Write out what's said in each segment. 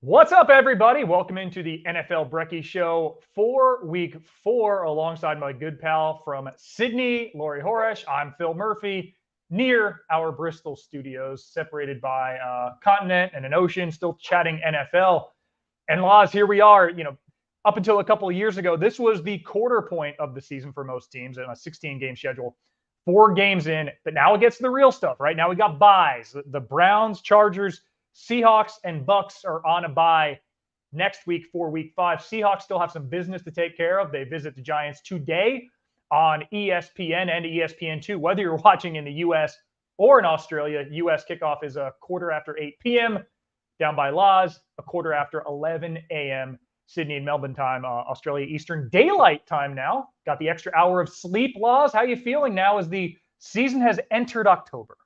What's up, everybody? Welcome into the NFL Brekkie Show for Week 4, alongside my good pal from Sydney, Laurie Horesh. I'm Phil Murphy, near our Bristol studios, separated by a continent and an ocean, still chatting NFL. And Laz, here we are. Up until a couple of years ago, this was the quarter point of the season for most teams in a 16-game schedule. 4 games in, but now it gets to the real stuff, right? Now we got buys. The Browns, Chargers, Seahawks, and Bucks are on a bye next week for Week 5. Seahawks still have some business to take care of. They visit the Giants today on ESPN and ESPN2. Whether you're watching in the U.S. or in Australia, U.S. kickoff is a quarter after 8 p.m. down by Laz, a quarter after 11 a.m. Sydney and Melbourne time, Australia Eastern Daylight time now. Got the extra hour of sleep, Laz. How you feeling now as the season has entered October?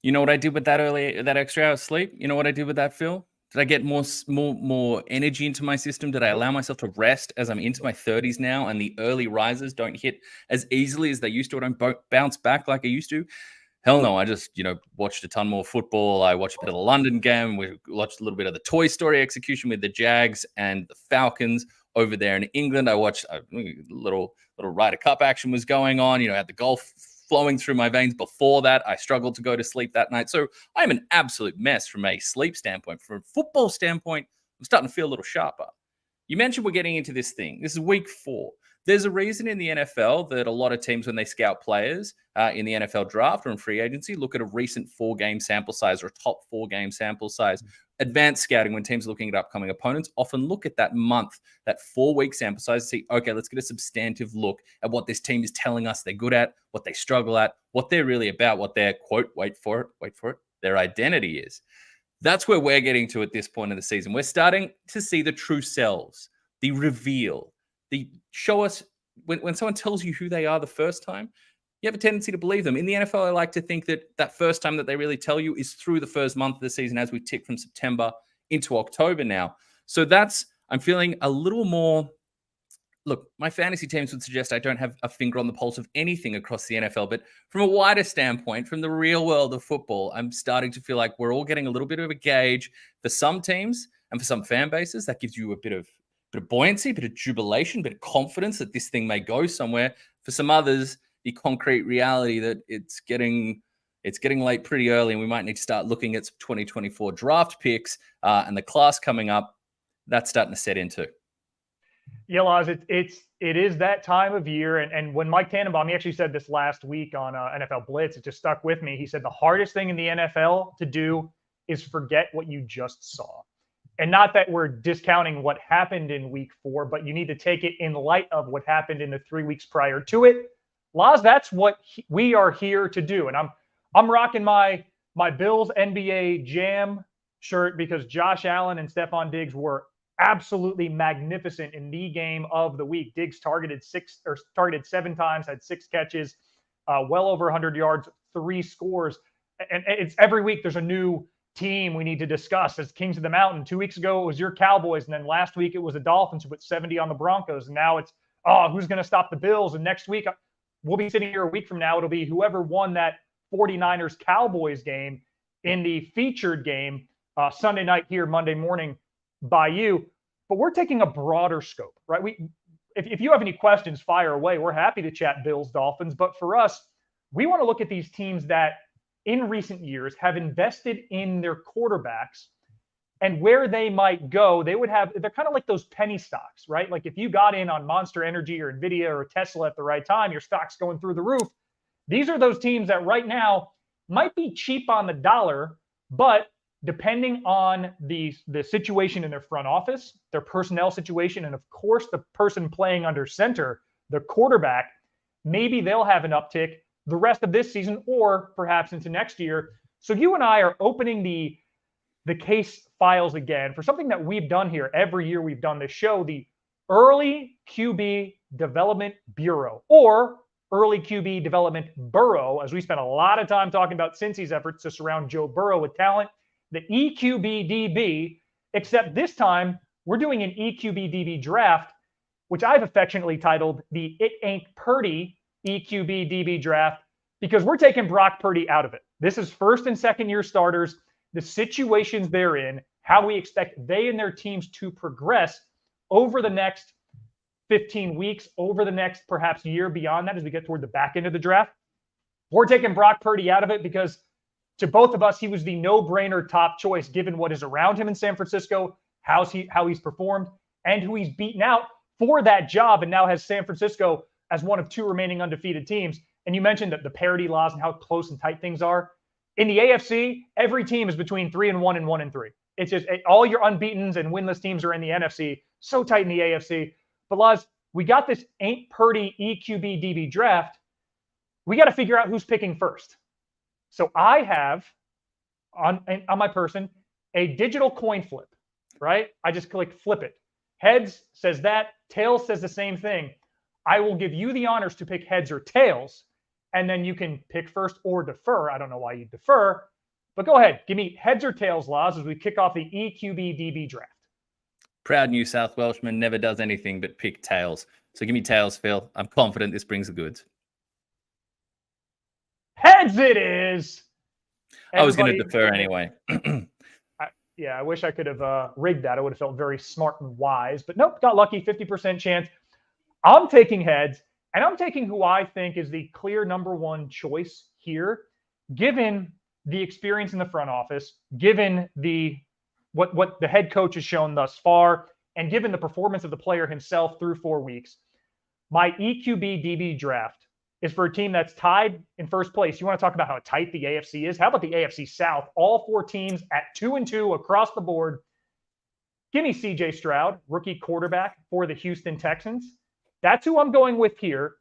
You know what I did with that extra hour of sleep? You know what I did with that, Phil? Did I get more energy into my system? Did I allow myself to rest as I'm into my 30s now and the early risers don't hit as easily as they used to? I don't bounce back like I used to. Hell no, I just, watched a ton more football. I watched a bit of the London game. We watched a little bit of the Toy Story execution with the Jags and the Falcons over there in England. I watched a little Ryder Cup action was going on. I had the golf flowing through my veins before that. I struggled to go to sleep that night. So I'm an absolute mess from a sleep standpoint. From a football standpoint, I'm starting to feel a little sharper. You mentioned we're getting into this thing. This is week 4. There's a reason in the NFL that a lot of teams, when they scout players in the NFL draft or in free agency, look at a recent 4-game sample size or a top 4-game sample size. Advanced scouting, when teams are looking at upcoming opponents, often look at that month, that 4-week sample size, and see, okay, let's get a substantive look at what this team is telling us they're good at, what they struggle at, what they're really about, what their, quote, wait for it, their identity is. That's where we're getting to at this point in the season. We're starting to see the true selves, the reveal. They show us when someone tells you who they are the first time, you have a tendency to believe them. In the NFL, I like to think that first time that they really tell you is through the first month of the season as we tick from September into October now. So I'm feeling a little more. Look, my fantasy teams would suggest I don't have a finger on the pulse of anything across the NFL, but from a wider standpoint, from the real world of football, I'm starting to feel like we're all getting a little bit of a gauge for some teams and for some fan bases. That gives you a bit of buoyancy, a bit of jubilation, a bit of confidence that this thing may go somewhere. For some others, the concrete reality that it's getting late pretty early and we might need to start looking at some 2024 draft picks and the class coming up. That's starting to set into. Yeah, Laz, it is that time of year. And when Mike Tannenbaum, he actually said this last week on NFL Blitz, it just stuck with me. He said the hardest thing in the NFL to do is forget what you just saw. And not that we're discounting what happened in week 4, but you need to take it in light of what happened in the 3 weeks prior to it. Laz, that's what we are here to do. And I'm rocking my Bills NBA Jam shirt because Josh Allen and Stephon Diggs were absolutely magnificent in the game of the week. Diggs targeted 7 times, had 6 catches, well over 100 yards, 3 scores. And it's every week there's a new team we need to discuss as Kings of the Mountain. 2 weeks ago, it was your Cowboys. And then last week, it was the Dolphins who put 70 on the Broncos. And now it's, who's going to stop the Bills? And next week, we'll be sitting here a week from now. It'll be whoever won that 49ers Cowboys game in the featured game Sunday night here, Monday morning by you. But we're taking a broader scope, right? If you have any questions, fire away. We're happy to chat Bills, Dolphins. But for us, we want to look at these teams that in recent years have invested in their quarterbacks and where they might go. They're kind of like those penny stocks, right? Like if you got in on Monster Energy or Nvidia or Tesla at the right time, your stock's going through the roof. These are those teams that right now might be cheap on the dollar, but depending on the situation in their front office, their personnel situation, and of course the person playing under center, the quarterback, maybe they'll have an uptick the rest of this season or perhaps into next year. So you and I are opening the case files again for something that we've done here every year we've done this show, the Early QB Development Bureau, or Early QB Development Burrow, as we spent a lot of time talking about Cincy's efforts to surround Joe Burrow with talent, the EQBDB, except this time we're doing an EQBDB draft, which I've affectionately titled the It Ain't Purdy EQBDB draft, because we're taking Brock Purdy out of it. This is first and second year starters, the situations they're in, how we expect they and their teams to progress over the next 15 weeks, over the next perhaps year beyond that as we get toward the back end of the draft. We're taking Brock Purdy out of it because to both of us, he was the no-brainer top choice given what is around him in San Francisco, how he's performed, and who he's beaten out for that job, and now has San Francisco as one of 2 remaining undefeated teams. And you mentioned that the parity laws and how close and tight things are. In the AFC, every team is between 3-1 and 1-3. It's just all your unbeatens and winless teams are in the NFC. So tight in the AFC. But Laz, we got this Ain't Purdy EQB DB draft. We got to figure out who's picking first. So I have on my person a digital coin flip, right? I just click flip it. Heads says that, tails says the same thing. I will give you the honors to pick heads or tails, and then you can pick first or defer. I don't know why you defer, but go ahead. Give me heads or tails, Laz, as we kick off the EQB DB draft. Proud New South Welshman never does anything but pick tails. So give me tails, Phil. I'm confident this brings the goods. Heads it is. I was going to defer anyway. I wish I could have rigged that. I would have felt very smart and wise. But nope, got lucky, 50% chance. I'm taking heads, and I'm taking who I think is the clear number 1 choice here, given the experience in the front office, given what the head coach has shown thus far, and given the performance of the player himself through 4 weeks. My EQB DB draft is for a team that's tied in first place. You want to talk about how tight the AFC is? How about the AFC South? All 4 teams at 2-2 across the board. Give me CJ Stroud, rookie quarterback for the Houston Texans. That's who I'm going with here.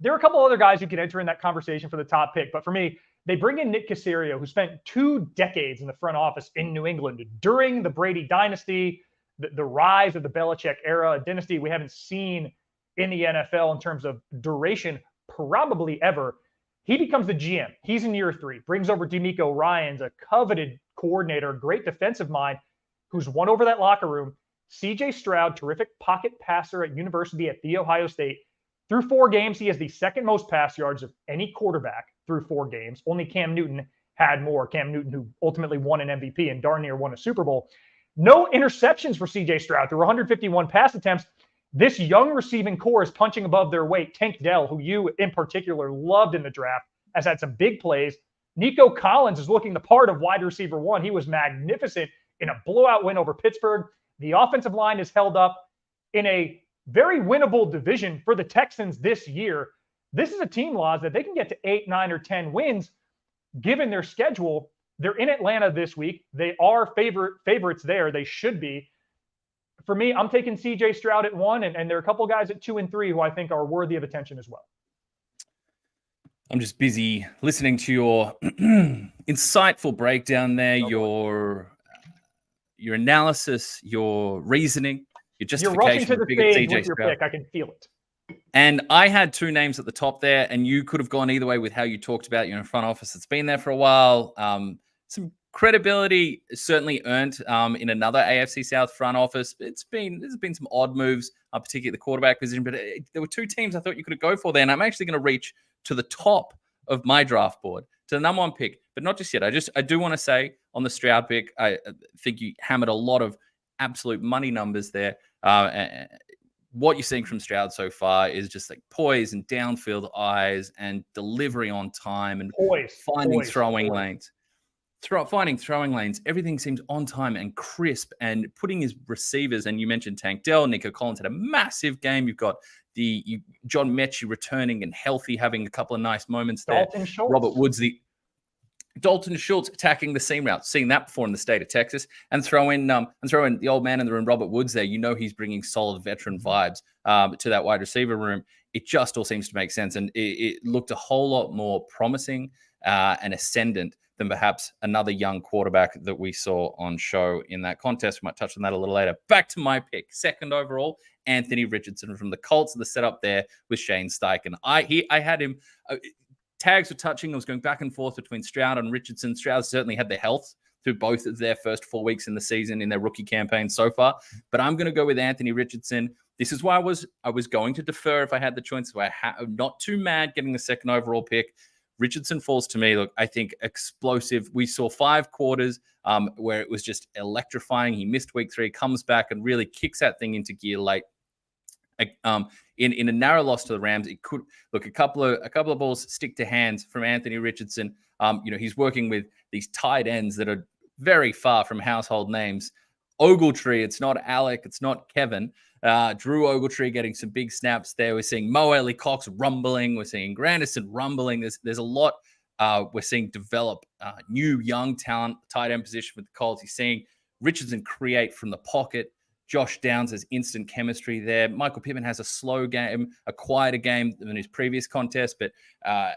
There are a couple other guys who can enter in that conversation for the top pick, but for me, they bring in Nick Caserio, who spent 2 decades in the front office in New England during the Brady dynasty, the rise of the Belichick era, a dynasty we haven't seen in the NFL in terms of duration probably ever. He becomes the GM. He's in year 3, brings over DeMeco Ryans, a coveted coordinator, great defensive mind, who's won over that locker room. CJ Stroud, terrific pocket passer at University at The Ohio State. Through 4 games, he has the second most pass yards of any quarterback through 4 games. Only Cam Newton had more. Cam Newton, who ultimately won an MVP and darn near won a Super Bowl. No interceptions for CJ Stroud through 151 pass attempts. This young receiving core is punching above their weight. Tank Dell, who you in particular loved in the draft, has had some big plays. Nico Collins is looking the part of wide receiver 1. He was magnificent in a blowout win over Pittsburgh. The offensive line is held up in a very winnable division for the Texans this year. This is a team, Laws, that they can get to 8, 9, or 10 wins given their schedule. They're in Atlanta this week. They are favorites there. They should be. For me, I'm taking CJ Stroud at 1, and there are a couple guys at 2 and 3 who I think are worthy of attention as well. I'm just busy listening to your insightful breakdown there, your analysis, your reasoning, your justification. You're rushing to the stage with your pick. I can feel it. And I had 2 names at the top there, and you could have gone either way with how you talked about your front office that's been there for a while. Some credibility certainly earned in another AFC South front office. There's been some odd moves, particularly at the quarterback position, but there were 2 teams I thought you could go for there, and I'm actually going to reach to the top of my draft board, to the number 1 pick, but not just yet. I do want to say on the Stroud pick, I think you hammered a lot of absolute money numbers there. What you're seeing from Stroud so far is just like poise and downfield eyes and delivery on time and finding throwing lanes. Finding throwing lanes, everything seems on time and crisp, and putting his receivers, and you mentioned Tank Dell, Nico Collins had a massive game. You've got John Mechie returning and healthy, having a couple of nice moments there. Robert Woods, Dalton Schultz attacking the seam route, seeing that before in the state of Texas, and throw in the old man in the room, Robert Woods there. You know he's bringing solid veteran vibes to that wide receiver room. It just all seems to make sense, and it looked a whole lot more promising and ascendant than perhaps another young quarterback that we saw on show in that contest. We might touch on that a little later. Back to my pick. 2nd overall, Anthony Richardson from the Colts. The setup there with Shane Steichen. I had him. Tags were touching. I was going back and forth between Stroud and Richardson. Stroud certainly had the health through both of their first 4 weeks in the season in their rookie campaign so far. But I'm going to go with Anthony Richardson. This is why I was going to defer if I had the choice. So I'm not too mad getting the 2nd overall pick. Richardson falls to me, look, I think explosive. We saw 5 quarters where it was just electrifying. He missed week 3, comes back and really kicks that thing into gear late. In a narrow loss to the Rams, it could look a couple of balls stick to hands from Anthony Richardson. He's working with these tight ends that are very far from household names. Ogletree, it's not Alec, it's not Kevin. Drew Ogletree getting some big snaps there. We're seeing Mo Ellie Cox rumbling. We're seeing Granderson rumbling. There's a lot we're seeing develop new young talent, tight end position with the Colts. He's seeing Richardson create from the pocket. Josh Downs has instant chemistry there. Michael Pittman has a slow game, a quieter game than his previous contest, but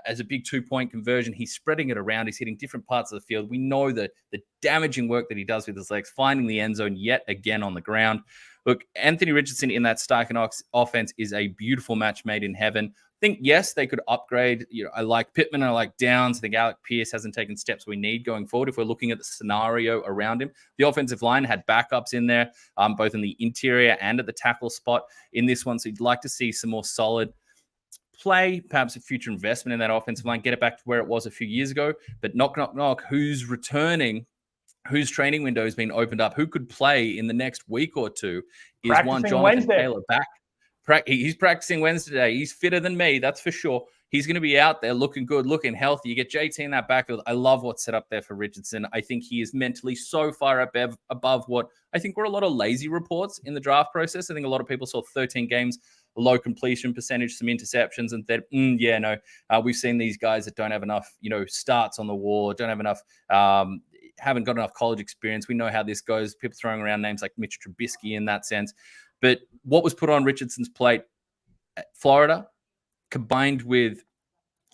as a big 2-point conversion, he's spreading it around. He's hitting different parts of the field. We know that the damaging work that he does with his legs, finding the end zone yet again on the ground. Look, Anthony Richardson in that Steichen offense is a beautiful match made in heaven. I think, yes, they could upgrade. I like Pittman. I like Downs. I think Alec Pierce hasn't taken steps we need going forward if we're looking at the scenario around him. The offensive line had backups in there, both in the interior and at the tackle spot in this one. So you'd like to see some more solid play, perhaps a future investment in that offensive line, get it back to where it was a few years ago. But knock, knock, knock, who's returning? Whose training window has been opened up? Who could play in the next week or two? Is practicing one Jonathan Wednesday. Taylor back? He's practicing Wednesday. He's fitter than me, that's for sure. He's going to be out there looking good, looking healthy. You get JT in that backfield. I love what's set up there for Richardson. I think he is mentally so far above what I think were a lot of lazy reports in the draft process. I think a lot of people saw 13 games, low completion percentage, some interceptions, and said, we've seen these guys that don't have enough, starts on the wall, don't have enough, haven't got enough college experience. We know how this goes. People throwing around names like Mitch Trubisky in that sense. But what was put on Richardson's plate at Florida, combined with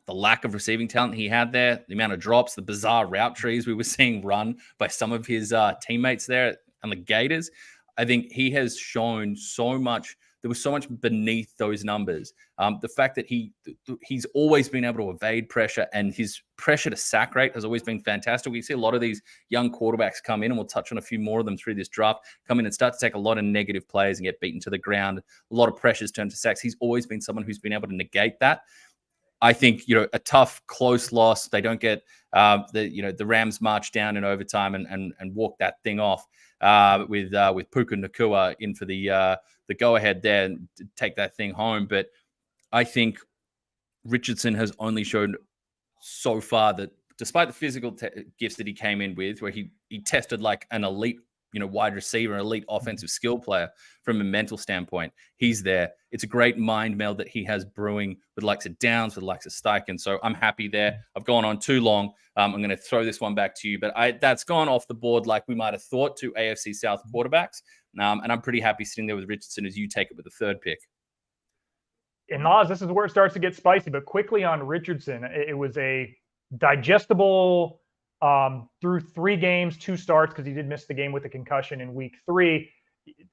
the lack of receiving talent he had there, the amount of drops, the bizarre route trees we were seeing run by some of his teammates there on the Gators, I think he has shown so much. There was so much beneath those numbers. The fact that he's always been able to evade pressure, and his pressure to sack rate has always been fantastic. We see a lot of these young quarterbacks come in, and we'll touch on a few more of them through this draft, come in and start to take a lot of negative plays and get beaten to the ground. A lot of pressures turn to sacks. He's always been someone who's been able to negate that. I think, a tough, close loss. They don't get the Rams march down in overtime and walk that thing off with Puka Nacua in for the go-ahead there and take that thing home. But I think Richardson has only shown so far that despite the physical gifts that he came in with, where he tested like an elite wide receiver, elite offensive skill player from a mental standpoint, he's there. It's a great mind meld that he has brewing with the likes of Downs, with the likes of Steichen. So I'm happy there. I've gone on too long. I'm going to throw this one back to you, but that's gone off the board like we might have thought to AFC South quarterbacks. And I'm pretty happy sitting there with Richardson as you take it with the 3rd pick. And Oz, this is where it starts to get spicy, but quickly on Richardson, it was a digestible through 3 games, 2 starts, because he did miss the game with a concussion in week 3,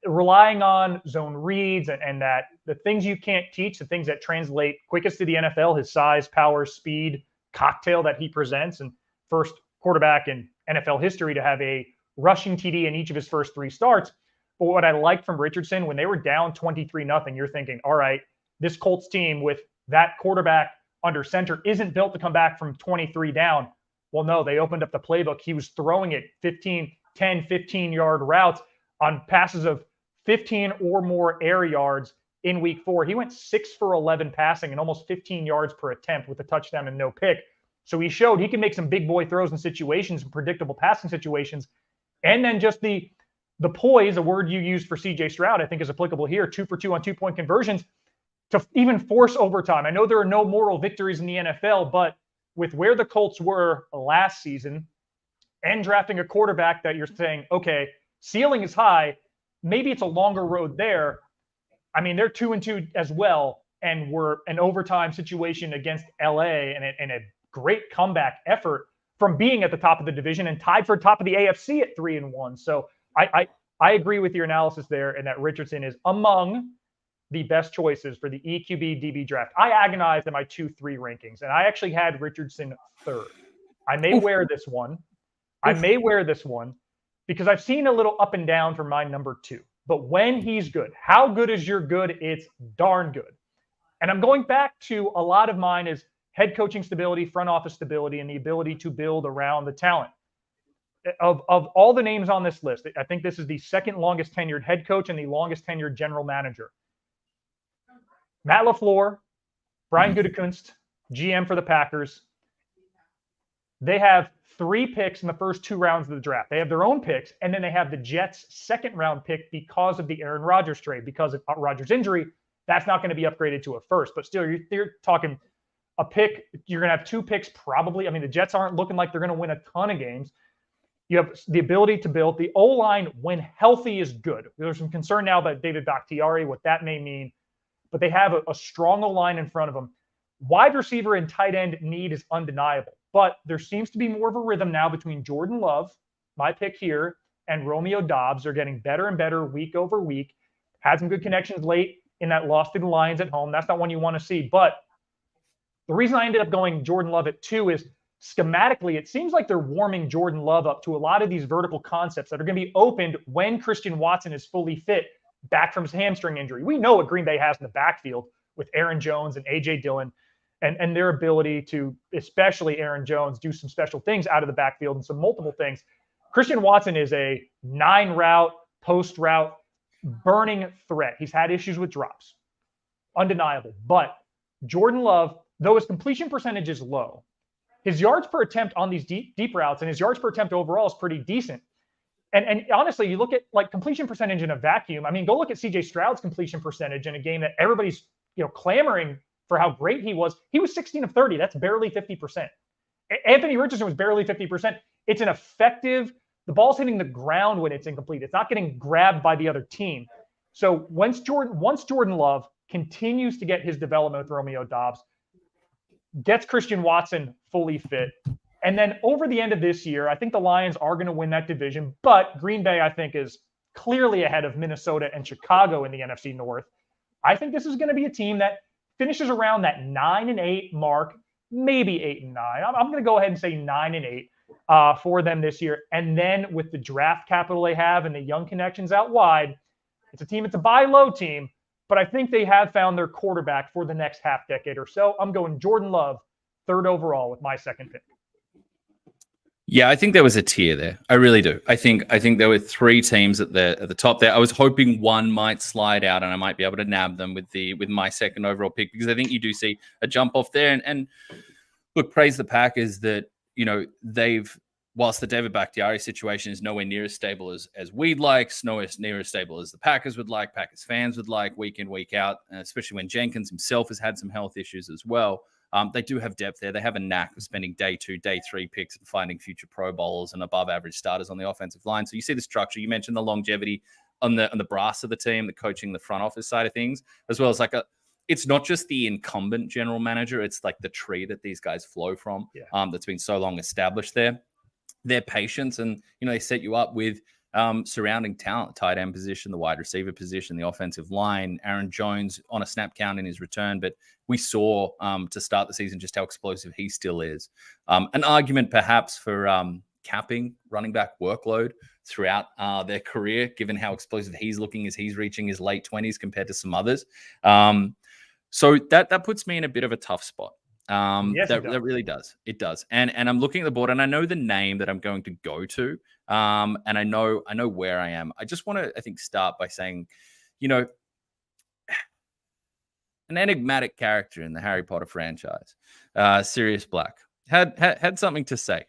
relying on zone reads and that the things you can't teach, the things that translate quickest to the NFL, his size, power, speed, cocktail that he presents, and first quarterback in NFL history to have a rushing TD in each of his first 3 starts. But what I liked from Richardson, when they were down 23-0, you're thinking, all right, this Colts team with that quarterback under center isn't built to come back from 23 down. Well, no, they opened up the playbook. He was throwing it 15-yard routes on passes of 15 or more air yards in week 4. He went 6 for 11 passing and almost 15 yards per attempt with a touchdown and no pick. So he showed he can make some big boy throws in situations, and predictable passing situations. And then just the poise, a word you used for CJ Stroud, I think is applicable here, 2 for 2 on 2-point conversions to even force overtime. I know there are no moral victories in the NFL, but with where the Colts were last season and drafting a quarterback that you're saying, okay, ceiling is high, maybe it's a longer road there. I mean, they're 2-2 as well, and we're an overtime situation against LA and a great comeback effort from being at the top of the division and tied for top of the AFC at 3-1. So I agree with your analysis there, and that Richardson is among the best choices for the EQB DB draft. I agonized in my 2-3 rankings, and I actually had Richardson 3rd. I may wear this one. Because I've seen a little up and down for my number 2. But when he's good, how good is your good? It's darn good. And I'm going back to a lot of mine is head coaching stability, front office stability, and the ability to build around the talent. Of all the names on this list, I think this is the second longest tenured head coach and the longest tenured general manager. Matt LaFleur, Brian Gutekunst, GM for the Packers. They have 3 picks in the first 2 rounds of the draft. They have their own picks, and then they have the Jets' second-round pick because of the Aaron Rodgers trade. Because of Rodgers' injury, that's not going to be upgraded to a first. But still, you're talking a pick. You're going to have 2 picks probably. I mean, the Jets aren't looking like they're going to win a ton of games. You have the ability to build. The O-line, when healthy, is good. There's some concern now about David Bakhtiari, what that may mean. But they have a strong O-line in front of them. Wide receiver and tight end need is undeniable. But there seems to be more of a rhythm now between Jordan Love, my pick here, and Romeo Doubs. They're getting better and better week over week. Had some good connections late in that loss to the Lions at home. That's not one you want to see. But the reason I ended up going Jordan Love at 2 is schematically, it seems like they're warming Jordan Love up to a lot of these vertical concepts that are going to be opened when Christian Watson is fully fit back from his hamstring injury. We know what Green Bay has in the backfield with Aaron Jones and A.J. Dillon and their ability to, especially Aaron Jones, do some special things out of the backfield and some multiple things. Christian Watson is a 9-route, post-route, burning threat. He's had issues with drops. Undeniable. But Jordan Love, though his completion percentage is low, his yards per attempt on these deep routes and his yards per attempt overall is pretty decent. And honestly, you look at like completion percentage in a vacuum. I mean, go look at C.J. Stroud's completion percentage in a game that everybody's clamoring for how great he was. He was 16 of 30. That's barely 50%. Anthony Richardson was barely 50%. It's an effective. The ball's hitting the ground when it's incomplete. It's not getting grabbed by the other team. So once Jordan Love continues to get his development with Romeo Doubs, gets Christian Watson fully fit, and then over the end of this year, I think the Lions are going to win that division. But Green Bay, I think, is clearly ahead of Minnesota and Chicago in the NFC North. I think this is going to be a team that finishes around that 9-8 mark, maybe 8-9. I'm going to go ahead and say 9-8 for them this year. And then with the draft capital they have and the young connections out wide, it's a team. It's a buy low team, but I think they have found their quarterback for the next half decade or so. I'm going Jordan Love, 3rd overall with my second pick. Yeah, I think there was a tier there. I really do. I think there were 3 teams at the top there. I was hoping one might slide out and I might be able to nab them with my second overall pick, because I think you do see a jump off there. And look, praise the Packers that, whilst the David Bakhtiari situation is nowhere near as stable as we'd like, nowhere near as stable as the Packers would like, Packers fans would like, week in, week out, especially when Jenkins himself has had some health issues as well. They do have depth there. They have a knack of spending day 2, day 3 picks and finding future Pro Bowlers and above average starters on the offensive line. So you see the structure. You mentioned the longevity on the brass of the team, the coaching, the front office side of things, as well as it's not just the incumbent general manager. It's like the tree that these guys flow from. Yeah. That's been so long established there. Their patience, and they set you up with surrounding talent, tight end position, the wide receiver position, the offensive line, Aaron Jones on a snap count in his return. But we saw to start the season just how explosive he still is. An argument perhaps for capping running back workload throughout their career, given how explosive he's looking as he's reaching his late 20s compared to some others. So that puts me in a bit of a tough spot. Yes, that really does. It does. And I'm looking at the board and I know the name that I'm going to go to. And I know where I am. I just want to, I think, start by saying, an enigmatic character in the Harry Potter franchise, Sirius Black, had something to say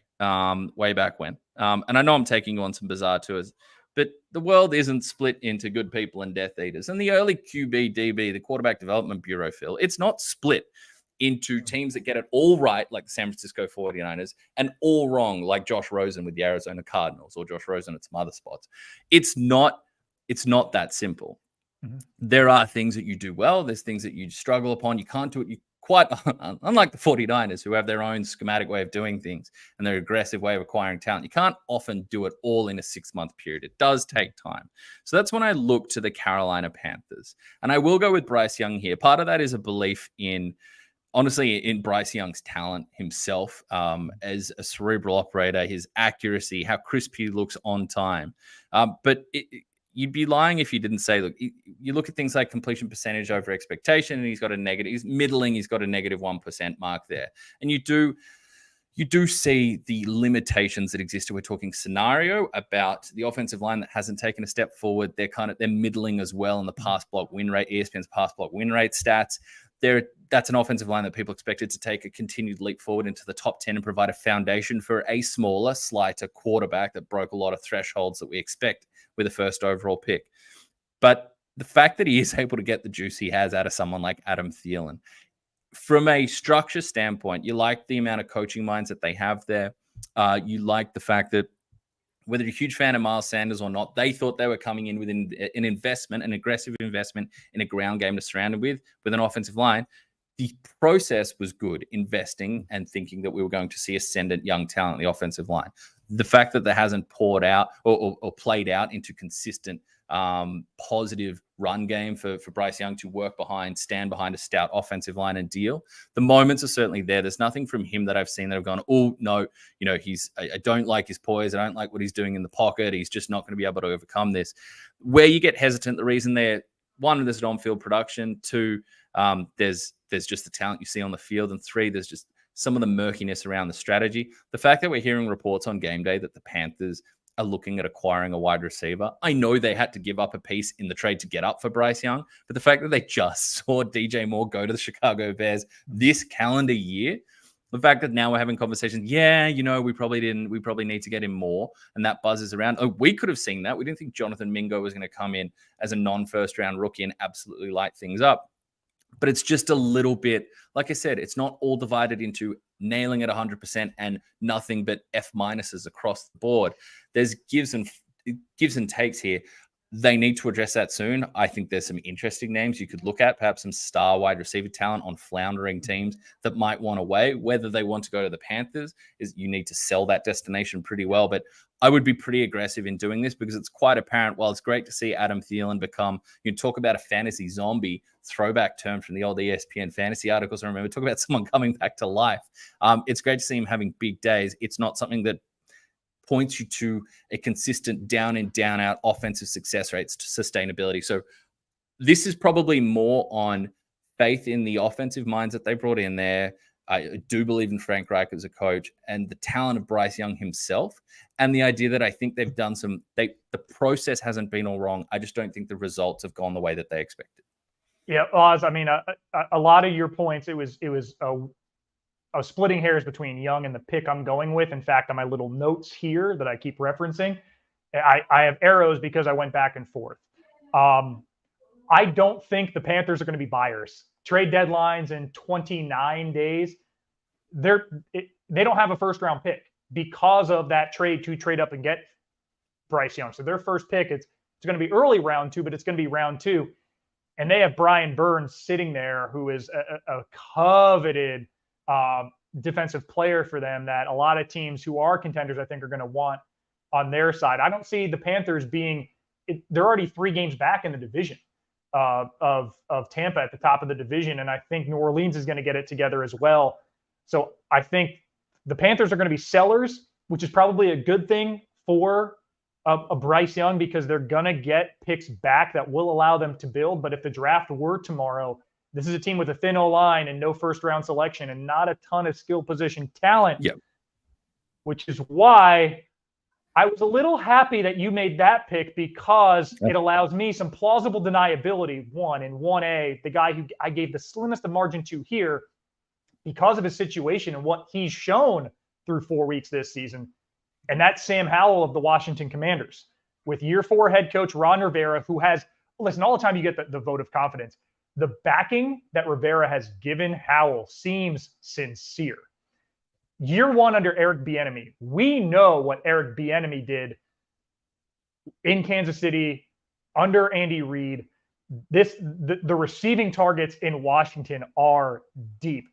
way back when. And I know I'm taking on some bizarre tours, but the world isn't split into good people and Death Eaters. And the early QBDB, the Quarterback Development Bureau, Phil, it's not split into teams that get it all right, like the San Francisco 49ers, and all wrong, like Josh Rosen with the Arizona Cardinals or Josh Rosen at some other spots. It's not that simple. Mm-hmm. There are things that you do well. There's things that you struggle upon. You can't do it. Unlike the 49ers, who have their own schematic way of doing things and their aggressive way of acquiring talent, you can't often do it all in a 6-month period. It does take time. So that's when I look to the Carolina Panthers. And I will go with Bryce Young here. Part of that is a belief in Bryce Young's talent himself as a cerebral operator, his accuracy, how crisp he looks on time. But you'd be lying if you didn't say, look, you look at things like completion percentage over expectation, and he's got a negative, he's middling, he's got a negative 1% mark there. And you do see the limitations that exist. We're talking scenario about the offensive line that hasn't taken a step forward. They're middling as well in the pass block win rate, ESPN's pass block win rate stats. That's an offensive line that people expected to take a continued leap forward into the top 10 and provide a foundation for a smaller, slighter quarterback that broke a lot of thresholds that we expect with a first overall pick. But the fact that he is able to get the juice he has out of someone like Adam Thielen, from a structure standpoint, you like the amount of coaching minds that they have there. You like the fact that whether you're a huge fan of Miles Sanders or not, they thought they were coming in with an investment, an aggressive investment in a ground game to surround it with an offensive line. The process was good, investing and thinking that we were going to see ascendant young talent in the offensive line. The fact that that hasn't poured out or played out into consistent positive run game for Bryce Young to work behind, stand behind a stout offensive line and deal. The moments are certainly there. There's nothing from him that I've seen that have gone, oh, no, I don't like his poise. I don't like what he's doing in the pocket. He's just not going to be able to overcome this. Where you get hesitant, the reason there, one, there's an on-field production. Two, there's just the talent you see on the field. And three, there's just some of the murkiness around the strategy. The fact that we're hearing reports on game day that the Panthers are looking at acquiring a wide receiver. I know they had to give up a piece in the trade to get up for Bryce Young, but the fact that they just saw DJ Moore go to the Chicago Bears this calendar year, the fact that now we're having conversations, we probably need to get him more, and that buzzes around. Oh, we could have seen that. We didn't think Jonathan Mingo was going to come in as a non-first round rookie and absolutely light things up. But it's just a little bit, like I said, it's not all divided into nailing it 100% and nothing but F minuses across the board. There's gives and takes here. They need to address that soon. I think there's some interesting names you could look at, perhaps some star wide receiver talent on floundering teams that might want away. Whether they want to go to the Panthers is you need to sell that destination pretty well. But I would be pretty aggressive in doing this because it's quite apparent. While it's great to see Adam Thielen become, you talk about a fantasy zombie, throwback term from the old ESPN fantasy articles. I remember talk about someone coming back to life. It's great to see him having big days. It's not something that points you to a consistent down and down out offensive success rates to sustainability. So this is probably more on faith in the offensive minds that they brought in there. I do believe in Frank Reich as a coach and the talent of Bryce Young himself, and the idea that I think they've done the process hasn't been all wrong. I just don't think the results have gone the way that they expected. Yeah, Oz, I mean, a lot of your points, I was splitting hairs between Young and the pick I'm going with. In fact, on my little notes here that I keep referencing, I have arrows because I went back and forth. I don't think the Panthers are going to be buyers. Trade deadlines in 29 days. They don't have a first-round pick because of that trade to trade up and get Bryce Young. So their first pick, it's going to be early round 2, but it's going to be round 2. And they have Brian Burns sitting there, who is a coveted defensive player for them that a lot of teams who are contenders, I think, are going to want on their side. I don't see the Panthers they're already 3 games back in the division of Tampa at the top of the division. And I think New Orleans is going to get it together as well. So I think the Panthers are going to be sellers, which is probably a good thing for a Bryce Young because they're going to get picks back that will allow them to build. But if the draft were tomorrow, this is a team with a thin O-line and no first-round selection and not a ton of skill position talent, which is why I was a little happy that you made that pick because it allows me some plausible deniability. One, in 1A, the guy who I gave the slimmest of margin to here because of his situation and what he's shown through 4 weeks this season, and that's Sam Howell of the Washington Commanders with year 4 head coach Ron Rivera, who has, listen, all the time you get the vote of confidence. The backing that Rivera has given Howell seems sincere. Year 1 under Eric Bieniemy, we know what Eric Bieniemy did in Kansas City under Andy Reid. The receiving targets in Washington are deep.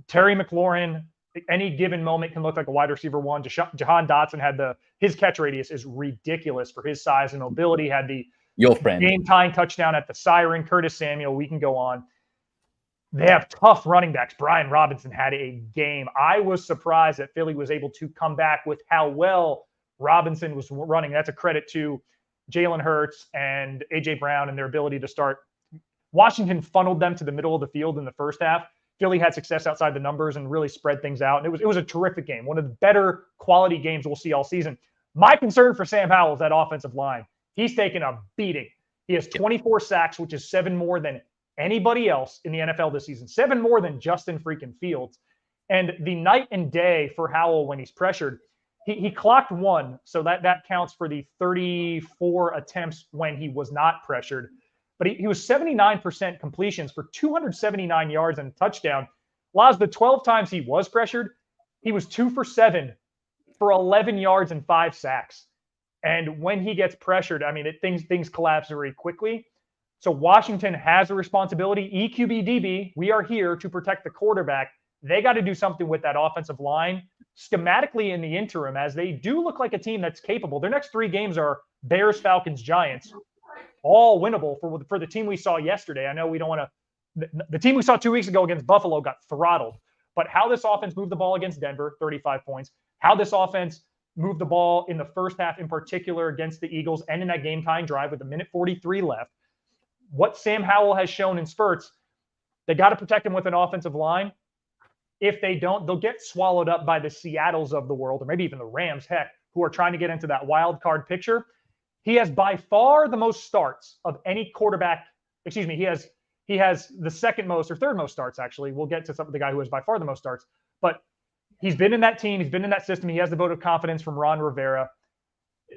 Terry McLaurin, any given moment, can look like a wide receiver 1. Jahan Dotson had his catch radius is ridiculous for his size and mobility. Had the game-tying touchdown at the siren. Curtis Samuel, we can go on. They have tough running backs. Brian Robinson had a game. I was surprised that Philly was able to come back with how well Robinson was running. That's a credit to Jalen Hurts and A.J. Brown and their ability to start. Washington funneled them to the middle of the field in the first half. Philly had success outside the numbers and really spread things out. And it was a terrific game, one of the better quality games we'll see all season. My concern for Sam Howell is that offensive line. He's taken a beating. He has 24 sacks, which is 7 more than anybody else in the NFL this season, 7 more than Justin freaking Fields. And the night and day for Howell when he's pressured, he clocked 1, so that counts for the 34 attempts when he was not pressured. But he was 79% completions for 279 yards and a touchdown. Laz, the 12 times he was pressured, he was 2 for 7 for 11 yards and 5 sacks. And when he gets pressured, I mean, things collapse very quickly. So Washington has a responsibility. EQBDB, we are here to protect the quarterback. They got to do something with that offensive line schematically in the interim, as they do look like a team that's capable. Their next 3 games are Bears, Falcons, Giants, all winnable for the team we saw yesterday. I know we don't want to – the team we saw 2 weeks ago against Buffalo got throttled. But how this offense moved the ball against Denver, 35 points, how this offense moved the ball in the first half in particular against the Eagles and in that game-tying drive with 1:43 left, what Sam Howell has shown in spurts, they got to protect him with an offensive line. If they don't, they'll get swallowed up by the Seattles of the world, or maybe even the Rams, heck, who are trying to get into that wild card picture. He has by far the most starts of any quarterback. Excuse me, he has the second most or third most starts, actually. We'll get to the guy who has by far the most starts. But he's been in that team. He's been in that system. He has the vote of confidence from Ron Rivera.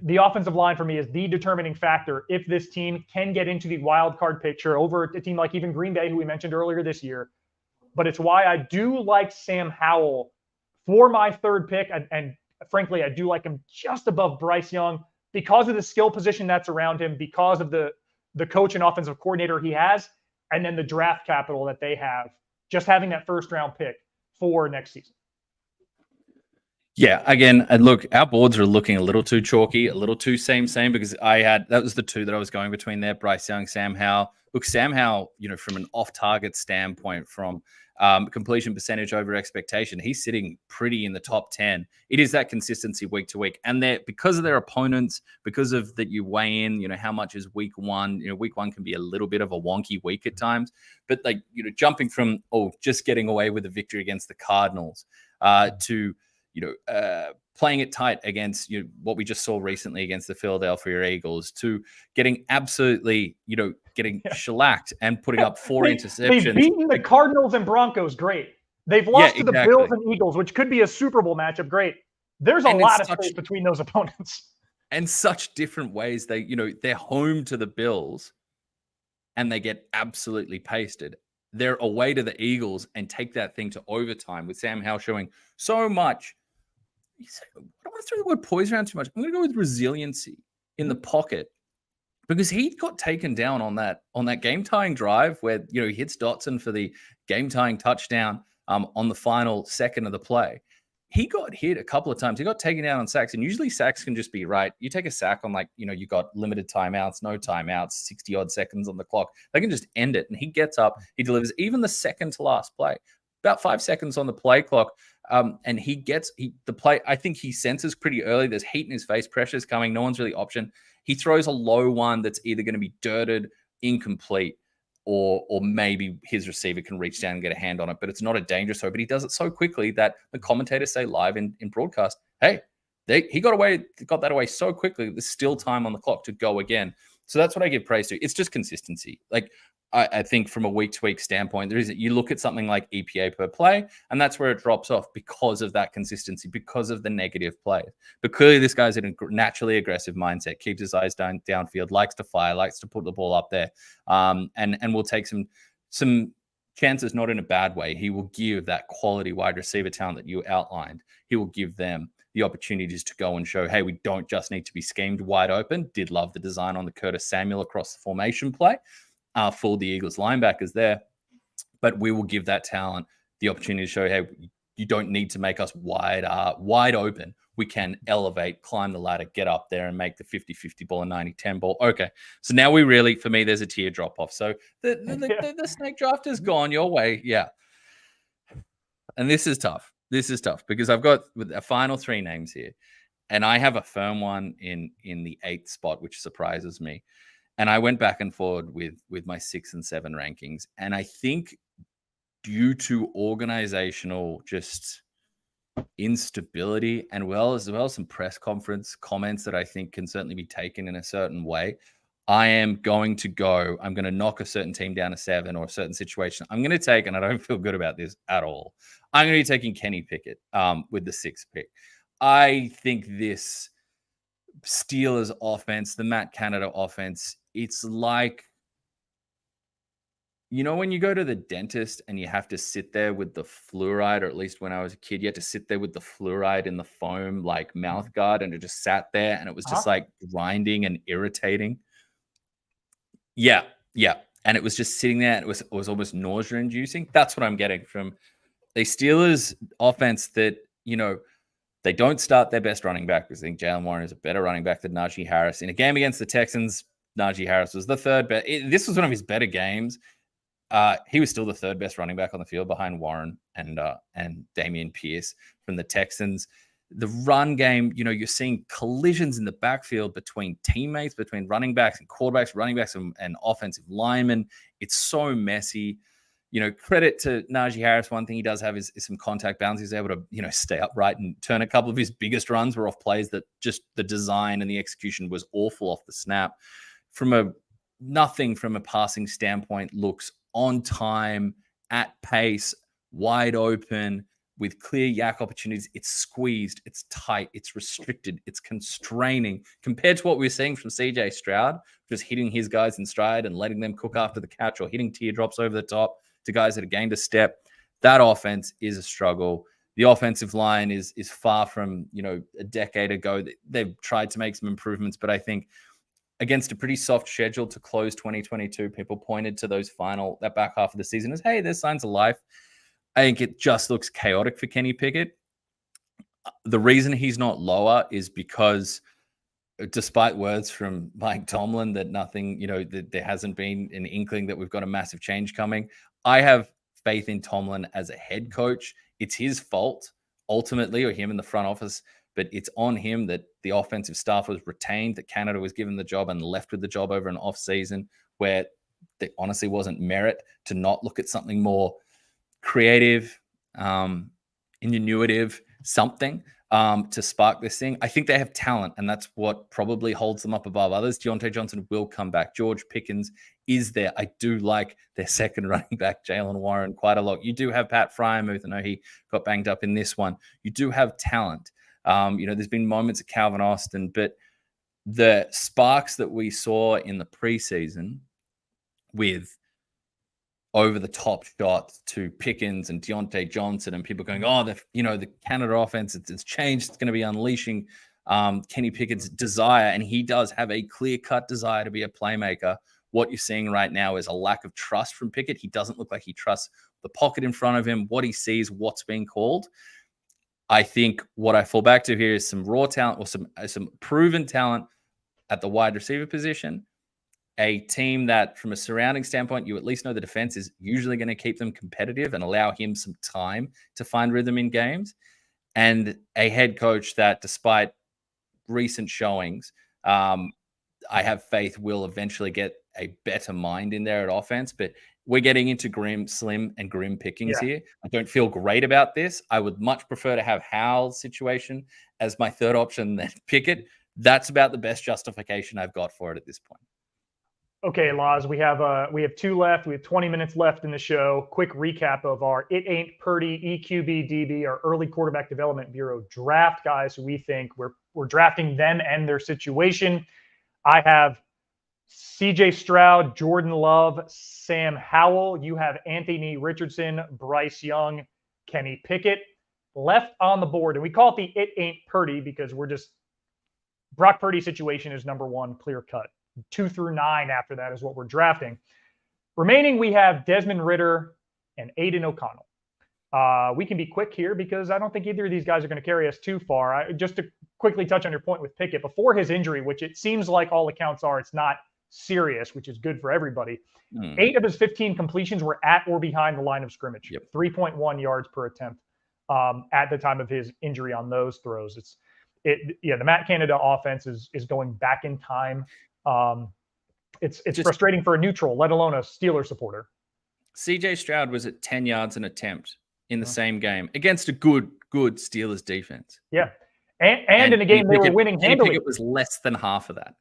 The offensive line for me is the determining factor if this team can get into the wild card picture over a team like even Green Bay, who we mentioned earlier this year. But it's why I do like Sam Howell for my third pick. And frankly, I do like him just above Bryce Young because of the skill position that's around him, because of the coach and offensive coordinator he has, and then the draft capital that they have, just having that first round pick for next season. Yeah, again, and look, our boards are looking a little too chalky, a little too same, because that was the 2 that I was going between there, Bryce Young, Sam Howell. Look, Sam Howell, from an off-target standpoint, from completion percentage over expectation, he's sitting pretty in the top 10. It is that consistency week to week. And because of their opponents, because of that you weigh in, how much is week 1, week 1 can be a little bit of a wonky week at times. But jumping from, just getting away with a victory against the Cardinals to playing it tight against what we just saw recently against the Philadelphia Eagles, to getting absolutely, getting shellacked and putting up 4 interceptions. They've beaten the Cardinals and Broncos, great. They've lost to the Bills and Eagles, which could be a Super Bowl matchup, great. There's a lot of space between those opponents. And such different ways. They're home to the Bills and they get absolutely pasted. They're away to the Eagles and take that thing to overtime with Sam Howell showing so much. I don't want to throw the word poise around too much. I'm going to go with resiliency in the pocket, because he got taken down on that game-tying drive where he hits Dotson for the game-tying touchdown on the final second of the play. He got hit a couple of times. He got taken down on sacks, and usually sacks can just be right. You take a sack on you got limited timeouts, no timeouts, 60-odd seconds on the clock. They can just end it, and he gets up. He delivers even the second to last play. About 5 seconds on the play clock. And he gets the play. I think he senses pretty early there's heat in his face, pressure's coming, no one's really option. He throws a low one that's either going to be dirted, incomplete, or maybe his receiver can reach down and get a hand on it, but it's not a dangerous throw. But he does it so quickly that the commentators say live in broadcast, hey, he got that away so quickly. There's still time on the clock to go again. So that's what I give praise to. It's just consistency. I think from a week-to-week standpoint, you look at something like EPA per play, and that's where it drops off because of that consistency, because of the negative play. But clearly this guy's in a naturally aggressive mindset, keeps his eyes downfield, likes to fire, likes to put the ball up there, and will take some chances, not in a bad way. He will give that quality wide receiver talent that you outlined. He will give them the opportunities to go and show, hey, we don't just need to be schemed wide open. Did love the design on the Curtis Samuel across the formation play. For the Eagles linebackers there, but we will give that talent the opportunity to show, hey, you don't need to make us wide open. We can elevate, climb the ladder, get up there and make the 50-50 ball and 90-10 ball. Okay, so now for me, there's a tier drop off. So the snake draft has gone your way. Yeah. And this is tough. Because I've got a final 3 names here. and I have a firm one in the 8th spot, which surprises me. And I went back and forward with my 6 and 7 rankings, and I think due to organizational just instability and as well some press conference comments that I think can certainly be taken in a certain way, I'm going to knock a certain team down a 7 or a certain situation. I'm going to take, and I don't feel good about this at all, I'm going to be taking Kenny Pickett with the 6th pick. I think this Steelers offense, the Matt Canada offense, it's like, when you go to the dentist and you have to sit there with the fluoride, or at least when I was a kid, you had to sit there with the fluoride in the foam, like mouth guard, and it just sat there and it was just like grinding and irritating. Yeah. And it was just sitting there and it was almost nausea inducing. That's what I'm getting from a Steelers offense that, they don't start their best running back because I think Jaylen Warren is a better running back than Najee Harris. In a game against the Texans, Najee Harris was the third best. This was one of his better games. He was still the third best running back on the field behind Warren and Dameon Pierce from the Texans. The run game, you're seeing collisions in the backfield between teammates, between running backs and quarterbacks, running backs and offensive linemen. It's so messy. Credit to Najee Harris. One thing he does have is some contact balance. He's able to, stay upright and turn a couple of his biggest runs were off plays that just the design and the execution was awful off the snap. Nothing from a passing standpoint looks on time, at pace, wide open, with clear yak opportunities. It's squeezed, it's tight, it's restricted, it's constraining compared to what we're seeing from CJ Stroud, just hitting his guys in stride and letting them cook after the catch, or hitting teardrops over the top to guys that have gained a step. That offense is a struggle. The offensive line is far from, a decade ago. They've tried to make some improvements, but I think against a pretty soft schedule to close 2022, people pointed to that back half of the season as, hey, there's signs of life. I think it just looks chaotic for Kenny Pickett. The reason he's not lower is because, despite words from Mike Tomlin that nothing, that there hasn't been an inkling that we've got a massive change coming, I have faith in Tomlin as a head coach. It's his fault, ultimately, or him in the front office, but it's on him that the offensive staff was retained, that Canada was given the job and left with the job over an off season where there honestly wasn't merit to not look at something more creative, ingenuitive, something to spark this thing. I think they have talent, and that's what probably holds them up above others. Deontay Johnson will come back. George Pickens is there. I do like their second running back, Jaylen Warren, quite a lot. You do have Pat Fryermuth. I know he got banged up in this one. You do have talent. There's been moments of Calvin Austin, but the sparks that we saw in the preseason with over-the-top shots to Pickens and Deontay Johnson, and people going, the Canada offense, it's changed. It's going to be unleashing Kenny Pickett's desire, and he does have a clear-cut desire to be a playmaker. What you're seeing right now is a lack of trust from Pickett. He doesn't look like he trusts the pocket in front of him, what he sees, what's being called. I think what I fall back to here is some raw talent, or some proven talent at the wide receiver position. A team that, from a surrounding standpoint, you at least know the defense is usually going to keep them competitive and allow him some time to find rhythm in games. And a head coach that, despite recent showings, I have faith will eventually get a better mind in there at offense. But we're getting into slim and grim pickings here. I don't feel great about this. I would much prefer to have Howell's situation as my third option than Pickett. That's about the best justification I've got for it at this point. Okay, Laz, we have 2 left. We have 20 minutes left in the show. Quick recap of our It Ain't Purdy EQB our Early Quarterback Development Bureau draft guys who we think we're drafting them and their situation. I have CJ Stroud, Jordan Love, Sam Howell. You have Anthony Richardson, Bryce Young, Kenny Pickett left on the board. And we call it the It Ain't Purdy because Brock Purdy's situation is number 1, clear cut. 2 through 9 after that is what we're drafting. Remaining, we have Desmond Ridder and Aiden O'Connell. We can be quick here because I don't think either of these guys are going to carry us too far. Just to quickly touch on your point with Pickett, before his injury, which it seems like all accounts are, it's not serious, which is good for everybody. 8 of his 15 completions were at or behind the line of scrimmage. 3.1 yards per attempt at the time of his injury on those throws. The Matt Canada offense is going back in time. It's frustrating for a neutral, let alone a Steeler supporter. CJ Stroud was at 10 yards an attempt in the same game against a good Steelers defense. Yeah. And in a game they were winning handily. Kenny Pickett was less than half of that.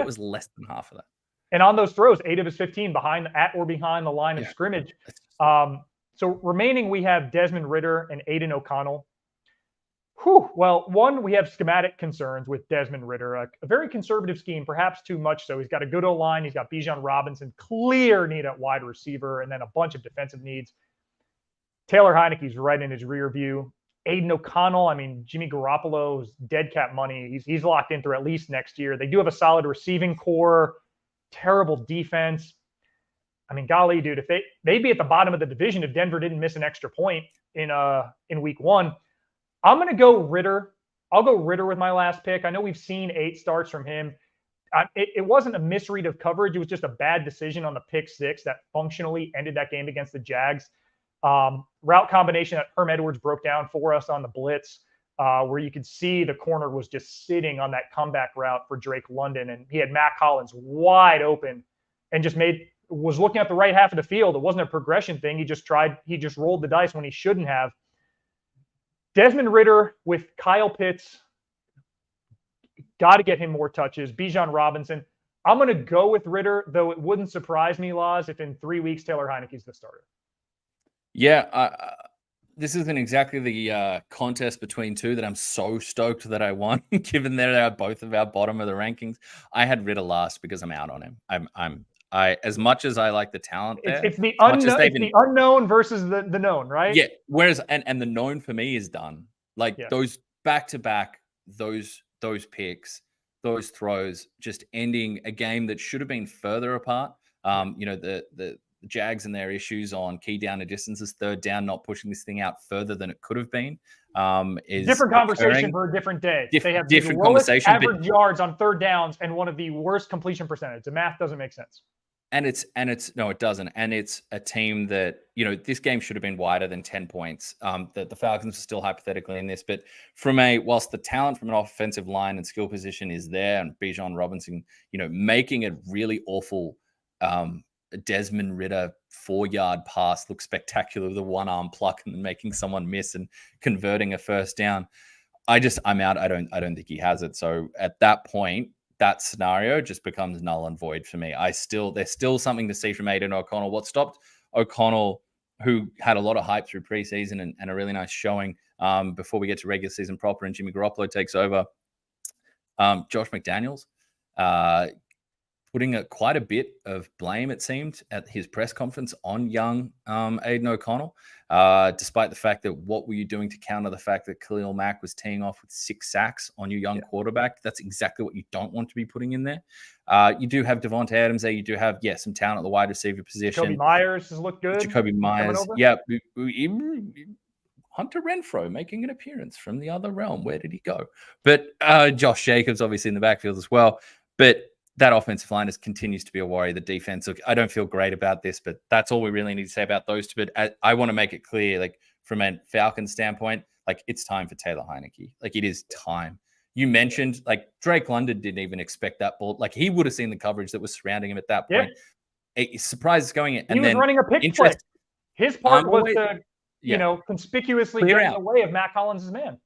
Was less than half of that. And on those throws, 8 of his 15 behind the line of scrimmage. So remaining, we have Desmond Ridder and Aiden O'Connell. Well, one, we have schematic concerns with Desmond Ridder, a very conservative scheme, perhaps too much so. He's got a good O-line. He's got Bijan Robinson, clear need at wide receiver, and then a bunch of defensive needs. Taylor Heineke's right in his rear view. Aiden O'Connell, Jimmy Garoppolo's dead cap money. He's locked in through at least next year. They do have a solid receiving core, terrible defense. Golly, dude, if they'd be at the bottom of the division if Denver didn't miss an extra point in week 1. I'm going to go Ridder. I'll go Ridder with my last pick. I know we've seen 8 starts from him. It wasn't a misread of coverage. It was just a bad decision on the pick 6 that functionally ended that game against the Jags. Route combination that Herm Edwards broke down for us on the blitz, where you could see the corner was just sitting on that comeback route for Drake London, and he had Matt Collins wide open and was looking at the right half of the field. It wasn't a progression thing. He just rolled the dice when he shouldn't have. Desmond Ridder with Kyle Pitts, got to get him more touches. Bijan Robinson. I'm going to go with Ridder, though it wouldn't surprise me, Laz, if in 3 weeks Taylor Heineke's the starter. Yeah, this isn't exactly the contest between two that I'm so stoked that I won, given they are both of our bottom of the rankings. I had Ridder last because I'm out on him. I as much as I like the talent there, it's the unknown. It's the unknown versus the known, right? Yeah. Whereas and the known for me is done. Those back to back, those picks, those throws, just ending a game that should have been further apart. The Jags and their issues on key down and distances, third down, not pushing this thing out further than it could have been. Is different conversation for a different day. They have different the lowest conversation, average yards on third downs and one of the worst completion percentage. The math doesn't make sense. And no, it doesn't. And it's a team that, this game should have been wider than 10 points. The Falcons are still hypothetically in this, but whilst the talent from an offensive line and skill position is there, and Bijan Robinson, making a really awful Desmond Ridder 4-yard pass look spectacular with a one-arm pluck and then making someone miss and converting a first down. I'm out. I don't think he has it. So at that point, that scenario just becomes null and void for me. There's still something to see from Aiden O'Connell. What stopped O'Connell, who had a lot of hype through preseason and a really nice showing before we get to regular season proper and Jimmy Garoppolo takes over, Josh McDaniels, putting quite a bit of blame, it seemed, at his press conference on young Aiden O'Connell, despite the fact that what were you doing to counter the fact that Khalil Mack was teeing off with 6 sacks on your young quarterback? That's exactly what you don't want to be putting in there. You do have Devontae Adams there. You do have, some talent at the wide receiver position. Jacoby Myers has looked good. Jacoby Myers. Yeah. Hunter Renfrow making an appearance from the other realm. Where did he go? But Josh Jacobs obviously in the backfield as well. But that offensive line continues to be a worry. The defense, look, I don't feel great about this, but that's all we really need to say about those two. But I want to make it clear, from a Falcons standpoint, it's time for Taylor Heineke. It is time. You mentioned, Drake London didn't even expect that ball. He would have seen the coverage that was surrounding him at that point. A surprise is going in. He was running a pick play. His part was to, conspicuously get in the way of Matt Collins' man.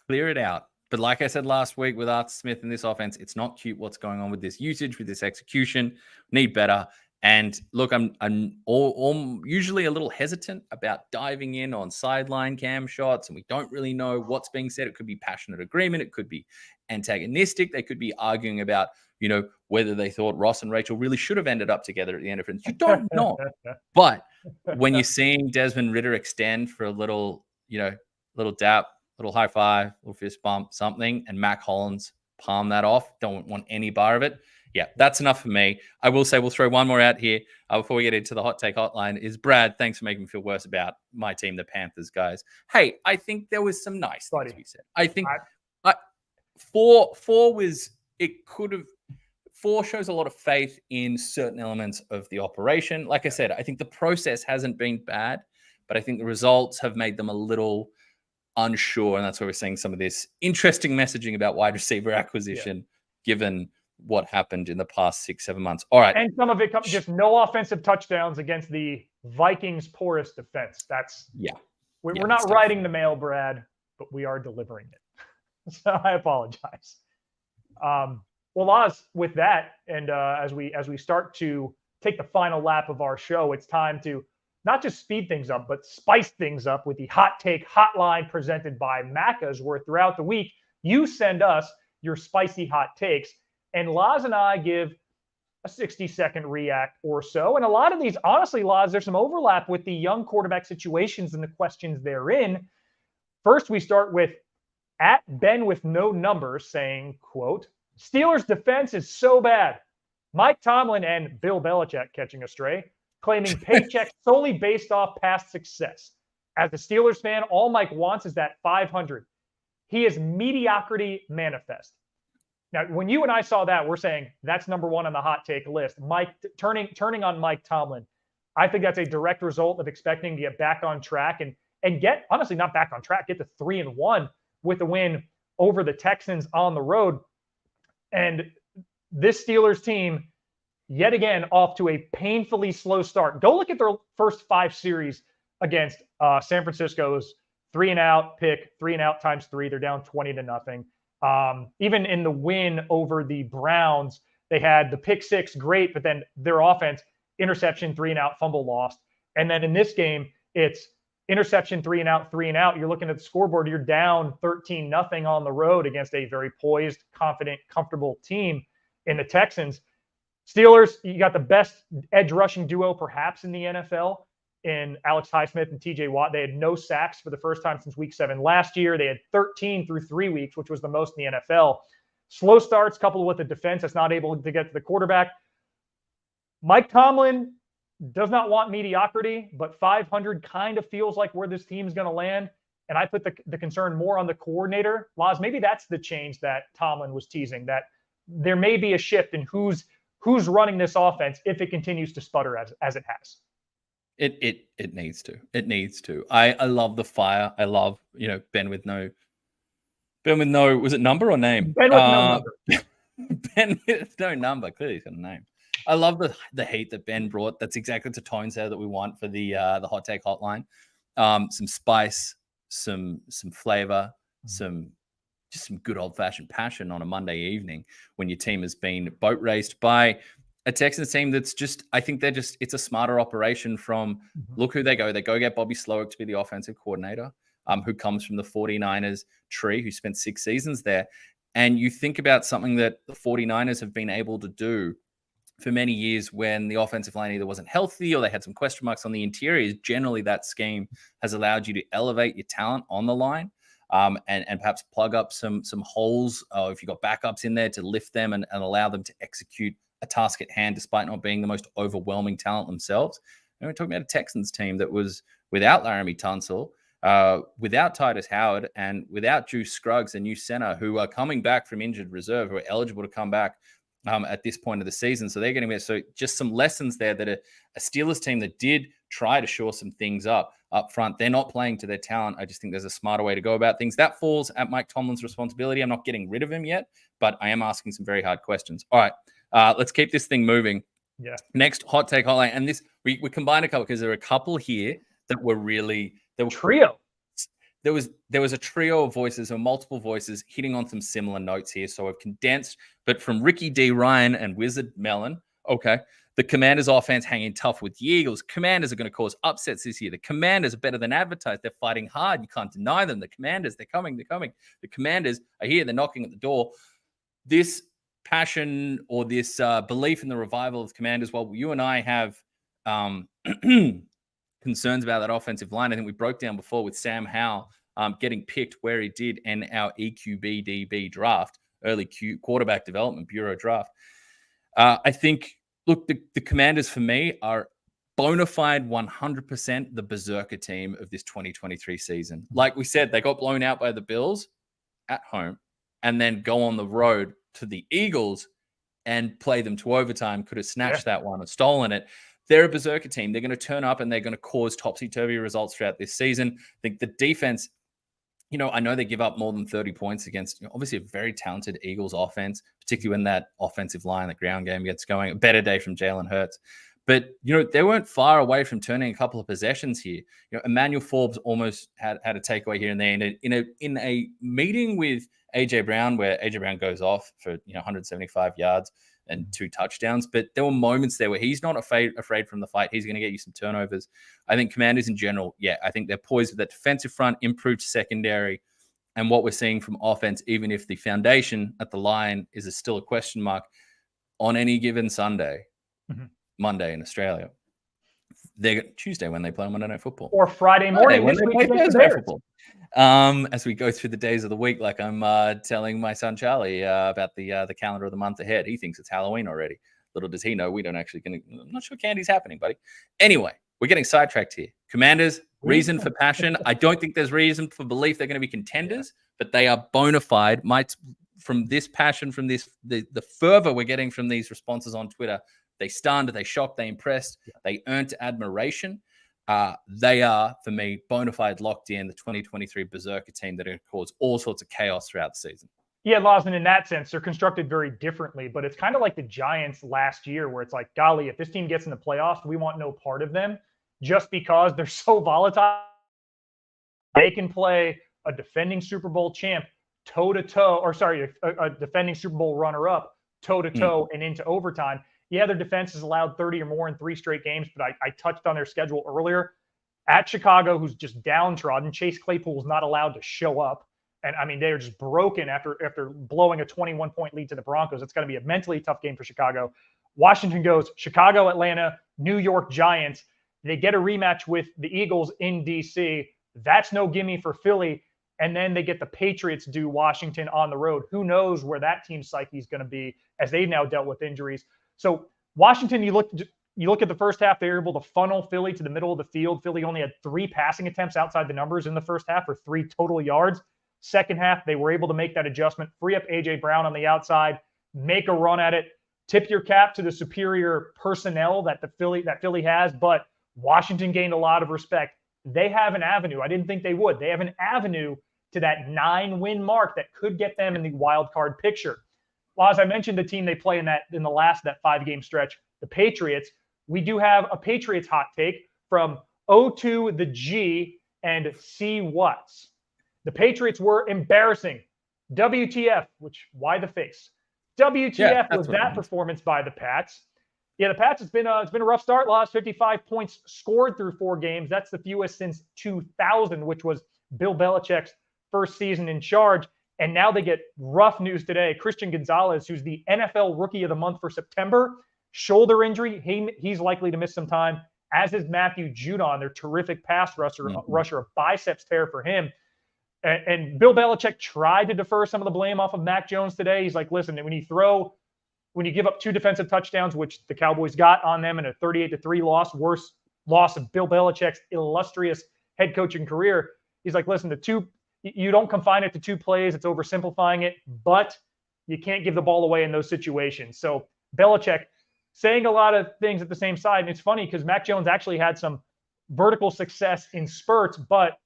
Clear it out. But like I said last week with Arthur Smith in this offense, it's not cute what's going on with this usage, with this execution. Need better. And look, I'm usually a little hesitant about diving in on sideline cam shots, and we don't really know what's being said. It could be passionate agreement. It could be antagonistic. They could be arguing about, whether they thought Ross and Rachel really should have ended up together at the end of it. You don't know. But when you're seeing Desmond Ridder extend for a little dap, little high five, little fist bump, something, and Mac Hollins palm that off. Don't want any bar of it. Yeah, that's enough for me. I will say we'll throw one more out here before we get into the hot take hotline. Is Brad, thanks for making me feel worse about my team, the Panthers, guys. Hey, I think there was some nice things we said. I think four was, it could have, 4 shows a lot of faith in certain elements of the operation. Like I said, I think the process hasn't been bad, but I think the results have made them a little unsure. And that's why we're seeing some of this interesting messaging about wide receiver acquisition, given what happened in the past 6-7 months. All right. And some of it comes just no offensive touchdowns against the Vikings' porous defense. We're not writing the mail, Brad, but we are delivering it. So I apologize. Well, Laz, with that, and as we start to take the final lap of our show, it's time to not just speed things up, but spice things up with the Hot Take Hotline presented by Macca's, where throughout the week you send us your spicy hot takes, and Laz and I give a 60-second react or so. And a lot of these, honestly, Laz, there's some overlap with the young quarterback situations and the questions therein. First, we start with at Ben with no numbers saying, quote, Steelers defense is so bad. Mike Tomlin and Bill Belichick catching a stray, claiming paychecks solely based off past success. As a Steelers fan, all Mike wants is that 500. He is mediocrity manifest. Now, when you and I saw that, we're saying that's number one on the hot take list. Mike turning on Mike Tomlin. I think that's a direct result of expecting to get back on track and get, honestly, not back on track, get to 3-1 with the win over the Texans on the road. And this Steelers team, yet again, off to a painfully slow start. Go look at their first 5 series against San Francisco's 3-and-out pick, 3-and-out times 3. They're down 20-0. Even in the win over the Browns, they had the pick 6, great, but then their offense, interception, 3-and-out, fumble lost. And then in this game, it's interception, 3-and-out, 3-and-out. You're looking at the scoreboard, you're down 13-0 on the road against a very poised, confident, comfortable team in the Texans. Steelers, you got the best edge rushing duo perhaps in the NFL in Alex Highsmith and TJ Watt. They had no sacks for the first time since week 7 last year. They had 13 through 3 weeks, which was the most in the NFL. Slow starts coupled with a defense that's not able to get to the quarterback. Mike Tomlin does not want mediocrity, but 500 kind of feels like where this team is going to land. And I put the concern more on the coordinator. Laz, maybe that's the change that Tomlin was teasing, that there may be a shift in who's running this offense if it continues to sputter as it has. It needs to. It needs to. I love the fire. I love, Ben with no, was it number or name? Ben with no number. Ben with no number. Clearly he's got a name. I love the heat that Ben brought. That's exactly the tone set that we want for the hot take hotline. Some spice, some flavor, some good old fashioned passion on a Monday evening when your team has been boat raced by a Texans team that's just, I think it's a smarter operation from look who they go. They go get Bobby Slowick to be the offensive coordinator, who comes from the 49ers tree, who spent 6 seasons there. And you think about something that the 49ers have been able to do for many years when the offensive line either wasn't healthy or they had some question marks on the interior. Generally, that scheme has allowed you to elevate your talent on the line and perhaps plug up some holes. If you've got backups in there to lift them and allow them to execute a task at hand, despite not being the most overwhelming talent themselves. And we're talking about a Texans team that was without Laramie Tunsil, without Titus Howard, and without Juice Scruggs, a new center who are coming back from injured reserve, who are eligible to come back at this point of the season. So they're getting there. So just some lessons there that a Steelers team that did try to shore some things up front, they're not playing to their talent. I just think there's a smarter way to go about things. That falls at Mike Tomlin's responsibility. I'm not getting rid of him yet, but I am asking some very hard questions. All right. Let's keep this thing moving. Yeah. Next hot take hotline. And this, we combined a couple because there are a couple here that were really, trio. There was a trio of voices or multiple voices hitting on some similar notes here. So I've condensed, but from Ricky D. Ryan and Wizard Mellon. Okay. The Commanders offense hanging tough with the Eagles. Commanders are going to cause upsets this year. The Commanders are better than advertised. They're fighting hard. You can't deny them. The Commanders, they're coming. The Commanders are here. They're knocking at the door. This passion or this belief in the revival of Commanders, while you and I have concerns about that offensive line, I think we broke down before with Sam Howell getting picked where he did in our EQBDB draft, early quarterback development bureau draft. I think, look, the Commanders for me are bona fide 100% the berserker team of this 2023 season. Like we said, they got blown out by the Bills at home and then go on the road to the Eagles and play them to overtime. Could have snatched that one or stolen it. They're a berserker team. They're going to turn up and they're going to cause topsy-turvy results throughout this season. I think the defense I know they give up more than 30 points against obviously a very talented Eagles offense, particularly when that offensive line, the ground game gets going. A better day from Jalen Hurts. But, they weren't far away from turning a couple of possessions here. Emmanuel Forbes almost had a takeaway here and there in a meeting with A.J. Brown, where A.J. Brown goes off for 175 yards and 2 touchdowns. But there were moments there where he's not afraid from the fight. He's going to get you some turnovers. I think Commanders in general, I think they're poised with that defensive front, improved secondary, and what we're seeing from offense, even if the foundation at the line is still a question mark on any given Sunday. Mm-hmm. Monday in Australia. They're Tuesday when they play on Monday Night Football. Or Friday morning when they play Thursday Night Football. As we go through the days of the week, like I'm telling my son Charlie about the calendar of the month ahead. He thinks it's Halloween already. Little does he know we don't actually. I'm not sure candy's happening, buddy. Anyway, we're getting sidetracked here. Commanders, reason for passion. I don't think there's reason for belief they're going to be contenders, but they are bona fide. From this passion, from this the fervor we're getting from these responses on Twitter. They stunned, they shocked, they impressed, they earned admiration. They are, for me, bona fide locked in the 2023 Berserker team that are going to cause all sorts of chaos throughout the season. Yeah, Lawson, in that sense, they're constructed very differently, but it's kind of like the Giants last year where it's like, golly, if this team gets in the playoffs, we want no part of them just because they're so volatile. They can play a defending Super Bowl champ toe-to-toe, or sorry, a defending Super Bowl runner-up toe-to-toe and into overtime. Yeah, their defense has allowed 30 or more in 3 straight games, but I touched on their schedule earlier. At Chicago, who's just downtrodden, Chase Claypool's not allowed to show up. And, I mean, they're just broken after blowing a 21-point lead to the Broncos. It's going to be a mentally tough game for Chicago. Washington goes Chicago, Atlanta, New York Giants. They get a rematch with the Eagles in D.C. That's no gimme for Philly. And then they get the Patriots do Washington on the road. Who knows where that team's psyche is going to be as they've now dealt with injuries. So Washington, you look at the first half, they were able to funnel Philly to the middle of the field. Philly only had 3 passing attempts outside the numbers in the first half for 3 total yards. Second half, they were able to make that adjustment, free up A.J. Brown on the outside, make a run at it, tip your cap to the superior personnel that Philly has, but Washington gained a lot of respect. They have an avenue. I didn't think they would. They have an avenue to that 9-win mark that could get them in the wild card picture. Well, as I mentioned, the team they play in the last 5-game stretch, the Patriots. We do have a Patriots hot take from O to the G and C Watts. The Patriots were embarrassing. WTF, which why the face? WTF was that performance by the Pats. Yeah, the Pats, it's been a rough start. Lost 55 points scored through 4 games. That's the fewest since 2000, which was Bill Belichick's first season in charge. And now they get rough news today. Christian Gonzalez, who's the NFL Rookie of the Month for September, shoulder injury. He's likely to miss some time, as is Matthew Judon, their terrific pass rusher, a biceps tear for him. And Bill Belichick tried to defer some of the blame off of Mac Jones today. He's like, listen, when you give up 2 defensive touchdowns, which the Cowboys got on them in a 38-3 loss, worst loss of Bill Belichick's illustrious head coaching career. He's like, listen, you don't confine it to 2 plays. It's oversimplifying it, but you can't give the ball away in those situations. So Belichick saying a lot of things at the same side. And it's funny because Mac Jones actually had some vertical success in spurts, but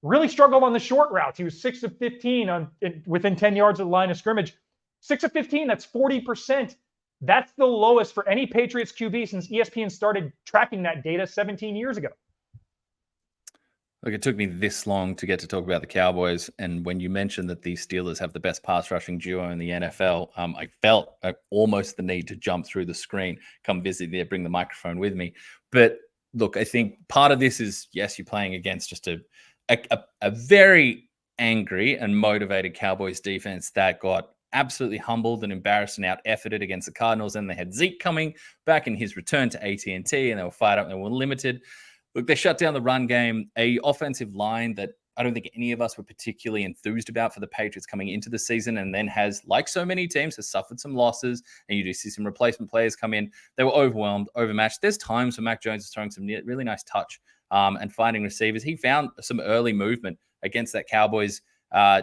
really struggled on the short routes. He was 6 of 15 within 10 yards of the line of scrimmage. 6 of 15, that's 40%. That's the lowest for any Patriots QB since ESPN started tracking that data 17 years ago. Look, it took me this long to get to talk about the Cowboys. And when you mentioned that the Steelers have the best pass rushing duo in the NFL, I felt almost the need to jump through the screen, come visit there, bring the microphone with me. But look, I think part of this is, yes, you're playing against just a very angry and motivated Cowboys defense that got absolutely humbled and embarrassed and out-efforted against the Cardinals. And they had Zeke coming back in his return to AT&T, and they were fired up and they were limited. Look, they shut down the run game, a offensive line that I don't think any of us were particularly enthused about for the Patriots coming into the season, and then has, like so many teams, has suffered some losses, and you do see some replacement players come in. They were overwhelmed, overmatched. There's times when Mac Jones is throwing some really nice touch and finding receivers. He found some early movement against that Cowboys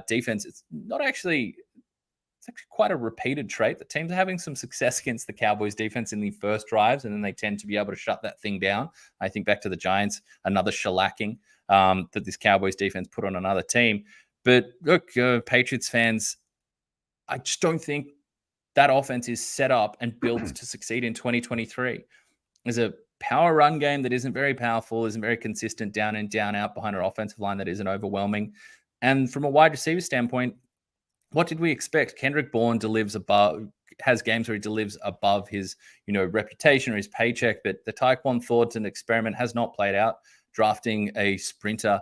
defense. It's actually quite a repeated trait that teams are having some success against the Cowboys defense in the first drives, and then they tend to be able to shut that thing down. I think back to the Giants, another shellacking that this Cowboys defense put on another team. But look, Patriots fans, I just don't think that offense is set up and built to succeed in 2023. There's a power run game that isn't very powerful, isn't very consistent down in, down out behind an offensive line that isn't overwhelming. And from a wide receiver standpoint, what did we expect? Kendrick Bourne has games where he delivers above his, reputation or his paycheck, but the Tyquan Thornton experiment has not played out. Drafting a sprinter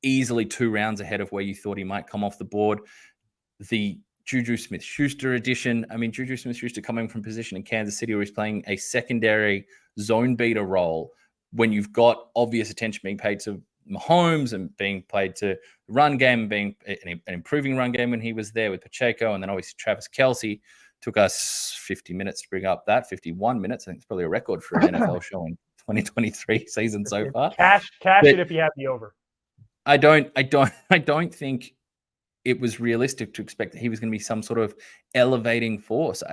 easily 2 rounds ahead of where you thought he might come off the board. The Juju Smith-Schuster edition. I mean, Juju Smith-Schuster coming from position in Kansas City where he's playing a secondary zone beater role when you've got obvious attention being paid to Mahomes and being played to run game and being an improving run game when he was there with Pacheco. And then obviously Travis Kelce. Took us 50 minutes to bring up that, 51 minutes. I think it's probably a record for an NFL show in 2023 season so far. Cash it if you have the over. I don't think it was realistic to expect that he was going to be some sort of elevating force.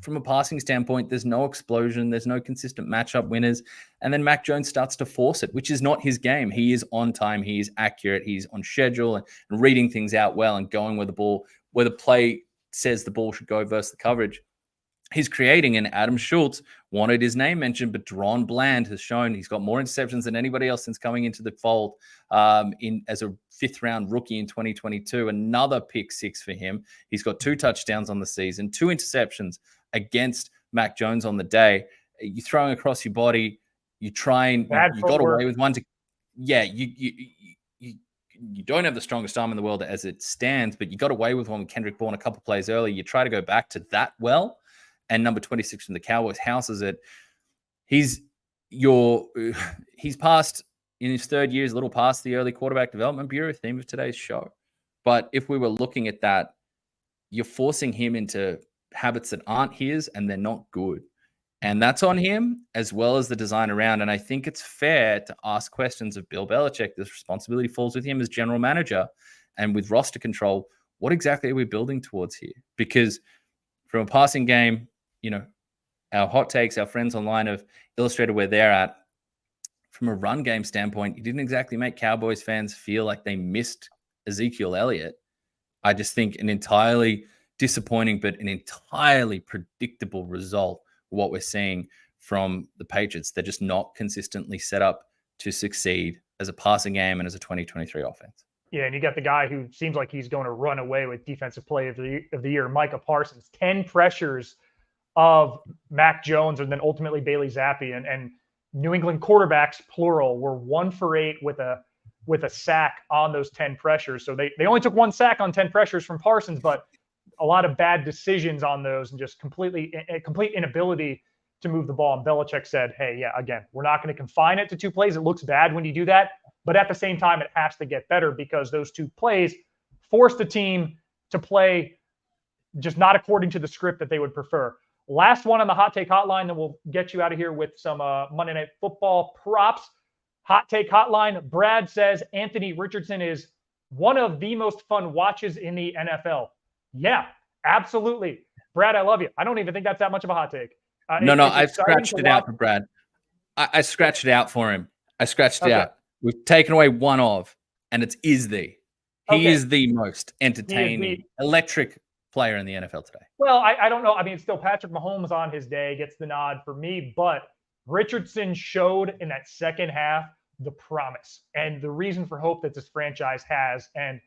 From a passing standpoint, there's no explosion. There's no consistent matchup winners. And then Mac Jones starts to force it, which is not his game. He is on time. He is accurate. He's on schedule and reading things out well and going where the play says the ball should go versus the coverage. He's creating, and Adam Schultz wanted his name mentioned, but Deron Bland has shown he's got more interceptions than anybody else since coming into the fold as a 5th-round rookie in 2022. Another pick 6 for him. He's got 2 touchdowns on the season, 2 interceptions against Mac Jones on the day. You're throwing across your body. You try and you got away with one. You don't have the strongest arm in the world as it stands, but you got away with one with Kendrick Bourne a couple plays early. You try to go back to that well. And number 26 from the Cowboys houses it. He's passed in his 3rd year, is a little past the early quarterback development bureau, theme of today's show. But if we were looking at that, you're forcing him into habits that aren't his and they're not good. And that's on him as well as the design around. And I think it's fair to ask questions of Bill Belichick. This responsibility falls with him as general manager and with roster control. What exactly are we building towards here? Because from a passing game, our hot takes, our friends online have illustrated where they're at. From a run game standpoint, you didn't exactly make Cowboys fans feel like they missed Ezekiel Elliott. I just think an entirely disappointing, but an entirely predictable result of what we're seeing from the Patriots. They're just not consistently set up to succeed as a passing game and as a 2023 offense. Yeah, and you got the guy who seems like he's going to run away with defensive play of the year, Micah Parsons. 10 pressures of Mac Jones and then ultimately Bailey Zappi. And New England quarterbacks, plural, were 1 for 8 with a sack on those 10 pressures. So they only took 1 sack on 10 pressures from Parsons, but a lot of bad decisions on those and just complete inability to move the ball. And Belichick said, hey, yeah, again, we're not going to confine it to 2 plays. It looks bad when you do that. But at the same time, it has to get better because those 2 plays forced the team to play just not according to the script that they would prefer. Last one on the Hot Take Hotline, then we'll get you out of here with some Monday Night Football props. Hot Take Hotline, Brad says Anthony Richardson is one of the most fun watches in the NFL. Yeah, absolutely. Brad, I love you. I don't even think that's that much of a hot take. No, I've scratched it out for Brad. I scratched it out for him. I scratched it out. We've taken away one of, and it's is the. He is the most entertaining, electric player in the NFL today. Well, I don't know. I mean, it's still Patrick Mahomes on his day, gets the nod for me, but Richardson showed in that second half the promise and the reason for hope that this franchise has. And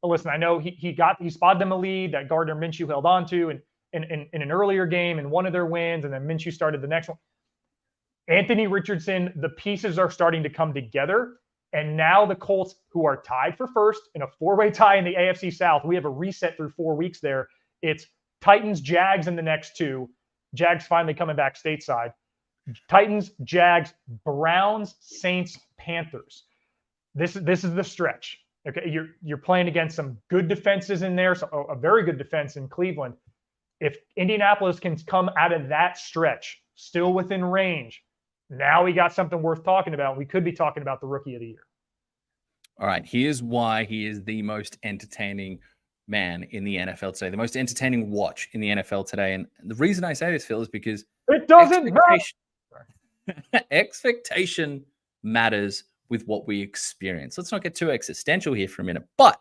listen, I know he spotted them a lead that Gardner Minshew held on to in an earlier game in one of their wins, and then Minshew started the next one. Anthony Richardson, the pieces are starting to come together. And now the Colts, who are tied for first in a 4-way tie in the AFC South, we have a reset through 4 weeks there. It's Titans, Jags in the next 2. Jags finally coming back stateside. Titans, Jags, Browns, Saints, Panthers. This is the stretch. Okay, you're playing against some good defenses in there, so a very good defense in Cleveland. If Indianapolis can come out of that stretch still within range, now we got something worth talking about. We could be talking about the Rookie of the Year. All right, here's why he is the most entertaining man in the NFL today, the most entertaining watch in the NFL today. And the reason I say this, Phil, is because it doesn't matter. Expectation matters with what we experience. Let's not get too existential here for a minute, but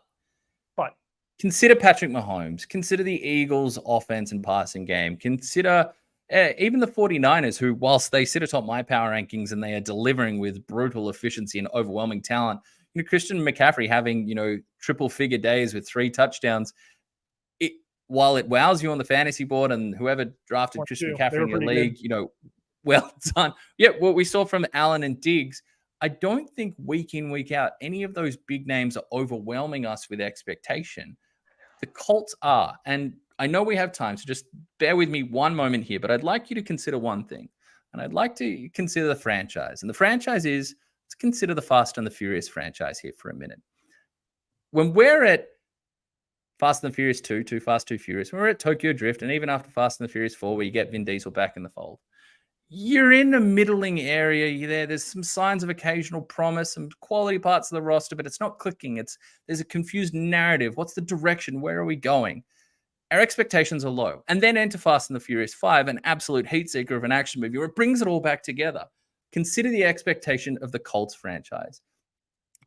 Consider Patrick Mahomes. Consider the Eagles' offense and passing game. Consider even the 49ers, who, whilst they sit atop my power rankings and they are delivering with brutal efficiency and overwhelming talent, Christian McCaffrey having, triple-figure days with 3 touchdowns, while it wows you on the fantasy board and whoever drafted Christian McCaffrey in your league, well done. Yeah, what we saw from Allen and Diggs, I don't think week in, week out, any of those big names are overwhelming us with expectation. The Colts are. And I know we have time, so just bear with me one moment here, but I'd like you to consider one thing. And I'd like to consider the franchise. And the franchise is, let's consider the Fast and the Furious franchise here for a minute. When we're at Fast and the Furious 2, Too Fast, Too Furious, when we're at Tokyo Drift, and even after Fast and the Furious 4, where you get Vin Diesel back in the fold, you're in a middling area. There's some signs of occasional promise, some quality parts of the roster, but it's not clicking. There's a confused narrative. What's the direction? Where are we going? Our expectations are low. And then enter Fast and the Furious 5, an absolute heat seeker of an action movie where it brings it all back together. Consider the expectation of the Colts franchise.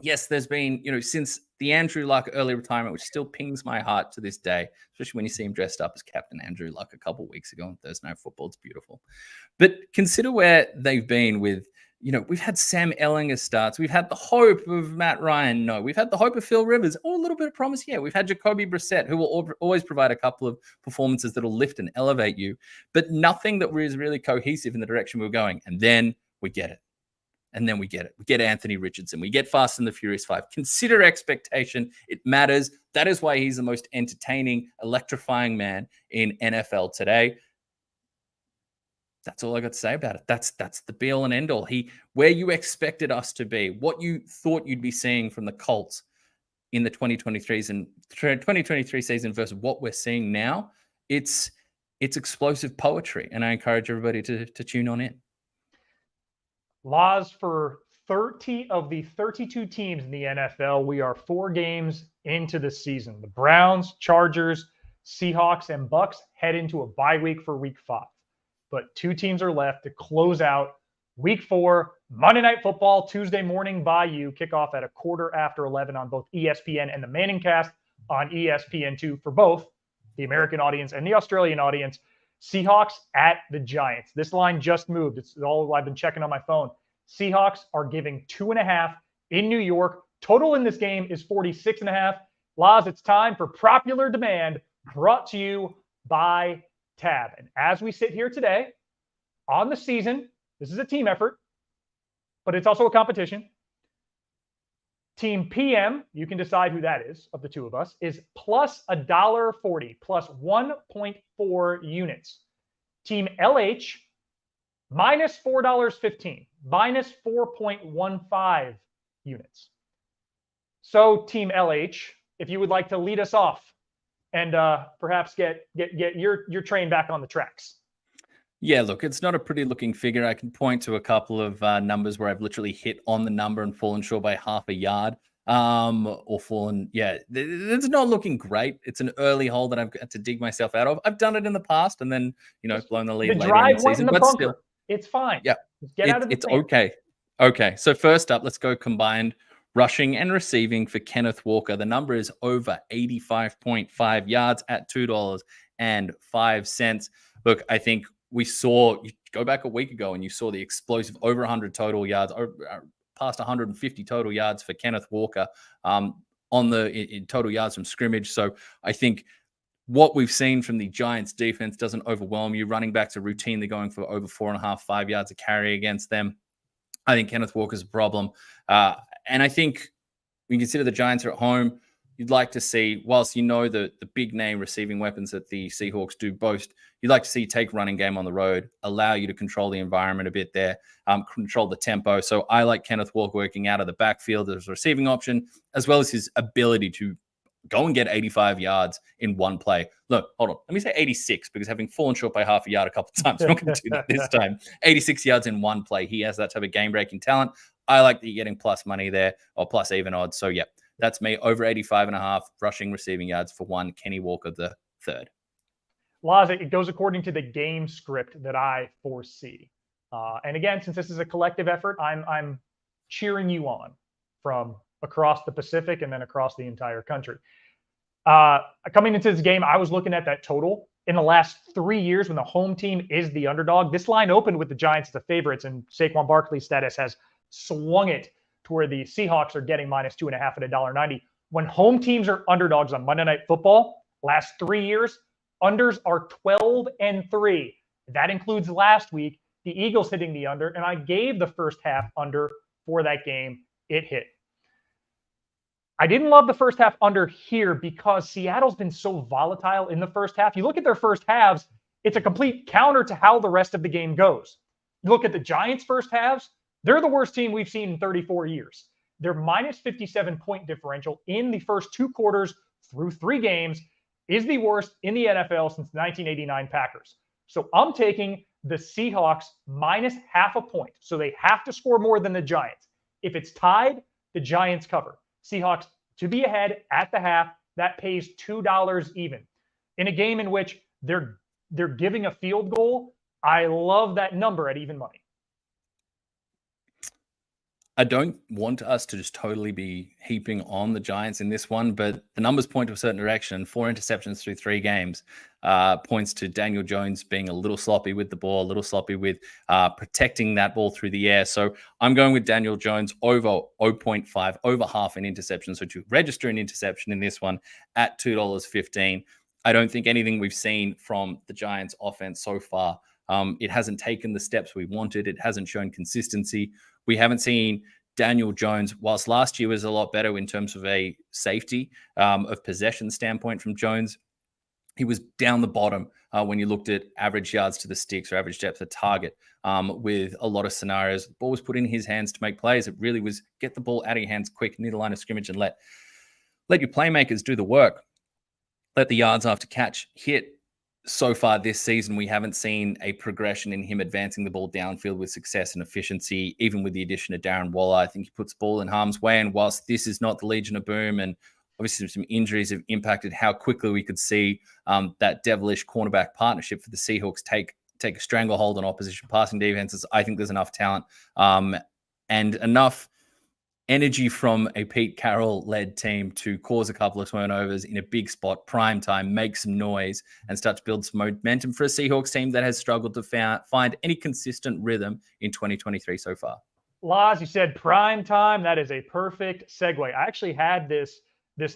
Yes, there's been, since the Andrew Luck early retirement, which still pings my heart to this day, especially when you see him dressed up as Captain Andrew Luck a couple of weeks ago on Thursday Night Football. It's beautiful. But consider where they've been with, we've had Sam Ellinger starts. We've had the hope of Matt Ryan. No, we've had the hope of Phil Rivers. Oh, a little bit of promise. Yeah, we've had Jacoby Brissett, who will always provide a couple of performances that will lift and elevate you, but nothing that is really cohesive in the direction we're going. And then we get it. And then we get it. We get Anthony Richardson. We get Fast and the Furious 5. Consider expectation. It matters. That is why he's the most entertaining, electrifying man in NFL today. That's all I got to say about it. That's the be all and end all. Where you expected us to be, what you thought you'd be seeing from the Colts in the 2023 season versus what we're seeing now. It's explosive poetry, and I encourage everybody to tune on in. Laws for 30 of the 32 teams in the NFL. We are 4 games into the season. The Browns, Chargers, Seahawks, and Bucks head into a bye week for week 5. But 2 teams are left to close out week 4. Monday Night Football, Tuesday morning by you. Kickoff at 11:15 on both ESPN and the Manning Cast on ESPN2 for both the American audience and the Australian audience. Seahawks at the Giants. This line just moved. It's all I've been checking on my phone. Seahawks are giving 2.5 in New York. Total in this game is 46.5. Laz, it's time for popular demand, brought to you by Tab. And as we sit here today on the season, this is a team effort, but it's also a competition. Team PM, you can decide who that is of the two of us, is plus $1.40, plus 1.4 units. Team LH, minus $4.15, minus 4.15 units. So Team LH, if you would like to lead us off and perhaps get your train back on the tracks. Yeah, look, it's not a pretty looking figure. I can point to a couple of numbers where I've literally hit on the number and fallen short by half a yard or fallen. Yeah, it's not looking great. It's an early hole that I've got to dig myself out of. I've done it in the past and then, blown the lead later in the season. But still, it's fine. Yeah, just get out of the it's okay. Okay, so first up, let's go combined rushing and receiving for Kenneth Walker. The number is over 85.5 yards at $2.05. Look, I think we saw, you go back a week ago and you saw the explosive over 100 total yards, past 150 total yards for Kenneth Walker in total yards from scrimmage. So I think what we've seen from the Giants defense doesn't overwhelm you. Running backs are routinely going for over 4.5, 5 yards a carry against them. I think Kenneth Walker's a problem. And I think when you consider the Giants are at home, you'd like to see, whilst the big name receiving weapons that the Seahawks do boast, you'd like to see take running game on the road, allow you to control the environment a bit there, control the tempo. So I like Kenneth Walker working out of the backfield as a receiving option, as well as his ability to go and get 85 yards in one play. Look, hold on. Let me say 86 because having fallen short by half a yard a couple of times, I'm not going to do that this time. 86 yards in one play. He has that type of game-breaking talent. I like that you're getting plus money there or plus even odds. So, yeah, that's me. Over 85.5 rushing, receiving yards for one. Kenny Walker the third. Laz, it goes according to the game script that I foresee. And again, since this is a collective effort, I'm cheering you on from across the Pacific and then across the entire country. Coming into this game, I was looking at that total. In the last 3 years, when the home team is the underdog, this line opened with the Giants as the favorites, and Saquon Barkley's status has swung it to where the Seahawks are getting -2.5 at $1.90. When home teams are underdogs on Monday Night Football, last 3 years, unders are 12-3. That includes last week, the Eagles hitting the under, and I gave the first half under for that game. It hit. I didn't love the first half under here because Seattle's been so volatile in the first half. You look at their first halves, it's a complete counter to how the rest of the game goes. You look at the Giants' first halves, they're the worst team we've seen in 34 years. Their -57 point differential in the first 2 quarters through 3 games is the worst in the NFL since 1989 Packers. So I'm taking the Seahawks -0.5 point. So they have to score more than the Giants. If it's tied, the Giants cover. Seahawks to be ahead at the half, that pays $2 even. In a game in which they're giving a field goal, I love that number at even money. I don't want us to just totally be heaping on the Giants in this one, but the numbers point to a certain direction. 4 interceptions through 3 games points to Daniel Jones being a little sloppy with the ball, a little sloppy with protecting that ball through the air. So I'm going with Daniel Jones over 0.5, over half an interception. So to register an interception in this one at $2.15. I don't think anything we've seen from the Giants offense so far, it hasn't taken the steps we wanted. It hasn't shown consistency. We haven't seen Daniel Jones, whilst last year was a lot better in terms of a safety of possession standpoint from Jones, he was down the bottom when you looked at average yards to the sticks or average depth of target with a lot of scenarios. The ball was put in his hands to make plays. It really was get the ball out of your hands quick near the line of scrimmage and let your playmakers do the work. Let the yards after catch hit. So far this season, we haven't seen a progression in him advancing the ball downfield with success and efficiency, even with the addition of Darren Waller. I think he puts the ball in harm's way. And whilst this is not the Legion of Boom, and obviously some injuries have impacted how quickly we could see that devilish cornerback partnership for the Seahawks take a stranglehold on opposition passing defenses, I think there's enough talent and enough energy from a Pete Carroll-led team to cause a couple of turnovers in a big spot, prime time, make some noise, and start to build some momentum for a Seahawks team that has struggled to find any consistent rhythm in 2023 so far. Laz, you said prime time. That is a perfect segue. I actually had this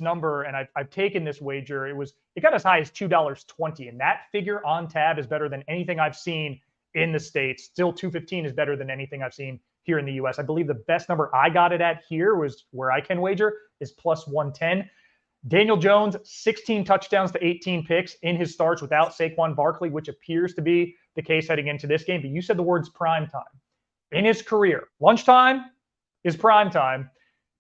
number, and I've taken this wager. It got as high as $2.20, and that figure on tab is better than anything I've seen in the States. Still, $2.15 is better than anything I've seen here in the US. I believe the best number I got it at here was where I can wager is +110. Daniel Jones, 16 touchdowns to 18 picks in his starts without Saquon Barkley, which appears to be the case heading into this game. But you said the words prime time. In his career, lunchtime is prime time.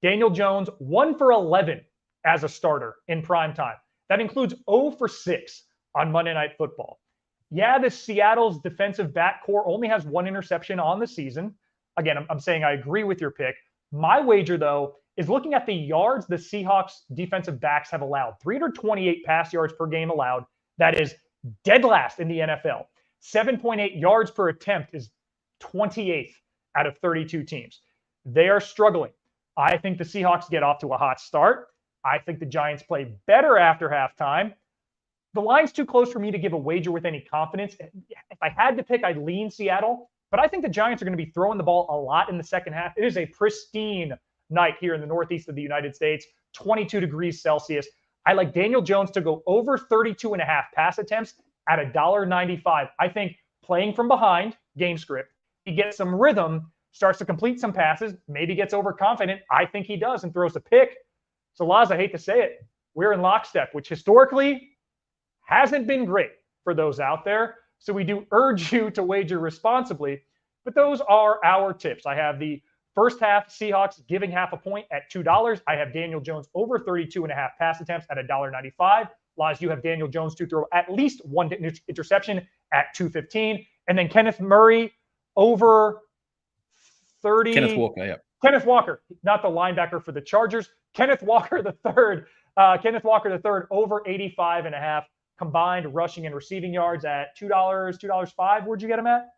Daniel Jones, 1 for 11 as a starter in prime time. That includes 0 for 6 on Monday Night Football. Yeah, the Seattle's defensive backcourt only has 1 interception on the season. Again, I'm saying I agree with your pick. My wager, though, is looking at the yards the Seahawks defensive backs have allowed. 328 pass yards per game allowed. That is dead last in the NFL. 7.8 yards per attempt is 28th out of 32 teams. They are struggling. I think the Seahawks get off to a hot start. I think the Giants play better after halftime. The line's too close for me to give a wager with any confidence. If I had to pick, I'd lean Seattle. But I think the Giants are going to be throwing the ball a lot in the second half. It is a pristine night here in the northeast of the United States, 22 degrees Celsius. I like Daniel Jones to go over 32.5 pass attempts at $1.95. I think playing from behind, game script, he gets some rhythm, starts to complete some passes, maybe gets overconfident. I think he does and throws a pick. So, Laz, I hate to say it, we're in lockstep, which historically hasn't been great for those out there. So we do urge you to wager responsibly, but those are our tips. I have the first half Seahawks giving half a point at $2. I have Daniel Jones over 32.5 pass attempts at $1.95. Laz, you have Daniel Jones to throw at least 1 interception at $2.15. And then Kenneth Murray over 30. Kenneth Walker, yeah. Kenneth Walker, not the linebacker for the Chargers. Kenneth Walker the third over 85.5. Combined rushing and receiving yards at $2.05. Where'd you get them at?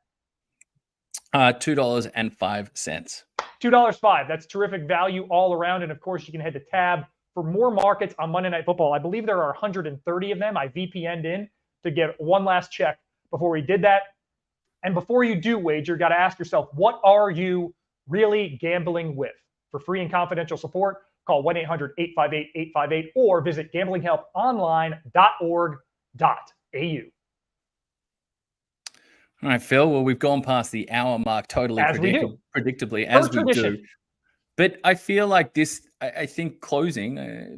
$2.05. $2.05. That's terrific value all around. And of course, you can head to tab for more markets on Monday Night Football. I believe there are 130 of them. I VPN'd in to get one last check before we did that. And before you do wager, you got to ask yourself, what are you really gambling with? For free and confidential support, call 1-800-858-858 or visit gamblinghelponline.org.au. All right, Phil. Well, we've gone past the hour mark totally predictably, as we do. But I feel like this, I think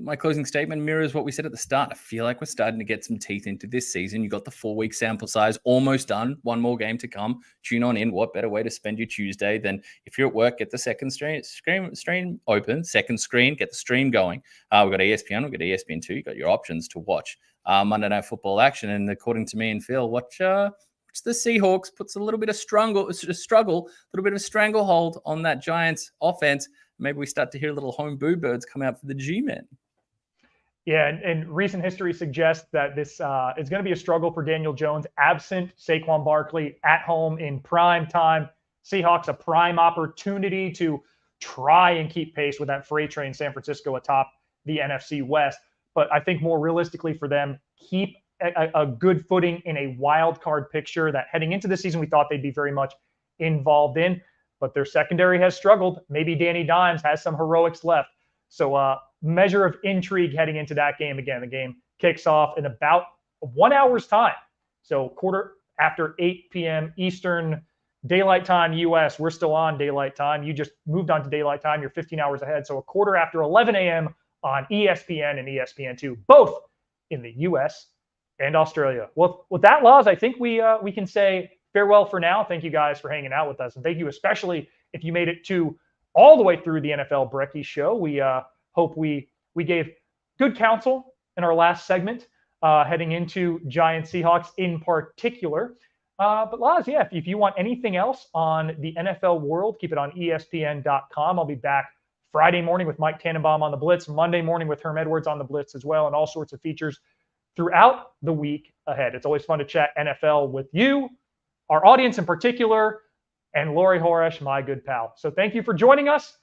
my closing statement mirrors what we said at the start. I feel like we're starting to get some teeth into this season. You got the 4-week sample size almost done. One more game to come. Tune on in. What better way to spend your Tuesday than if you're at work, get the second stream open, second screen, get the stream going. We've got ESPN, we've got ESPN2. You've got your options to watch Monday Night Football action. And according to me and Phil, watch the Seahawks, puts a little bit of struggle, a little bit of a stranglehold on that Giants offense. Maybe we start to hear little home boo birds come out for the G-men. Yeah, and recent history suggests that this is going to be a struggle for Daniel Jones, absent Saquon Barkley at home in prime time. Seahawks a prime opportunity to try and keep pace with that freight train San Francisco atop the NFC West. But I think more realistically for them, keep a good footing in a wild card picture that heading into the season we thought they'd be very much involved in. But their secondary has struggled. Maybe Danny Dimes has some heroics left. So measure of intrigue heading into that game again. The game kicks off in about 1 hour's time. So quarter after 8 p.m. Eastern Daylight Time U.S. We're still on Daylight Time. You just moved on to Daylight Time. You're 15 hours ahead. So a quarter after 11 a.m. on ESPN and ESPN2, both in the U.S. and Australia. Well, with that, Laz, I think we can say farewell for now. Thank you guys for hanging out with us. And thank you especially if you made it to all the way through the NFL Brekkie show. We hope we gave good counsel in our last segment heading into Giants Seahawks in particular. But Laz, yeah, if you want anything else on the NFL world, keep it on ESPN.com. I'll be back Friday morning with Mike Tannenbaum on the Blitz, Monday morning with Herm Edwards on the Blitz as well, and all sorts of features throughout the week ahead. It's always fun to chat NFL with you, our audience in particular, and Laurie Horesh, my good pal. So thank you for joining us,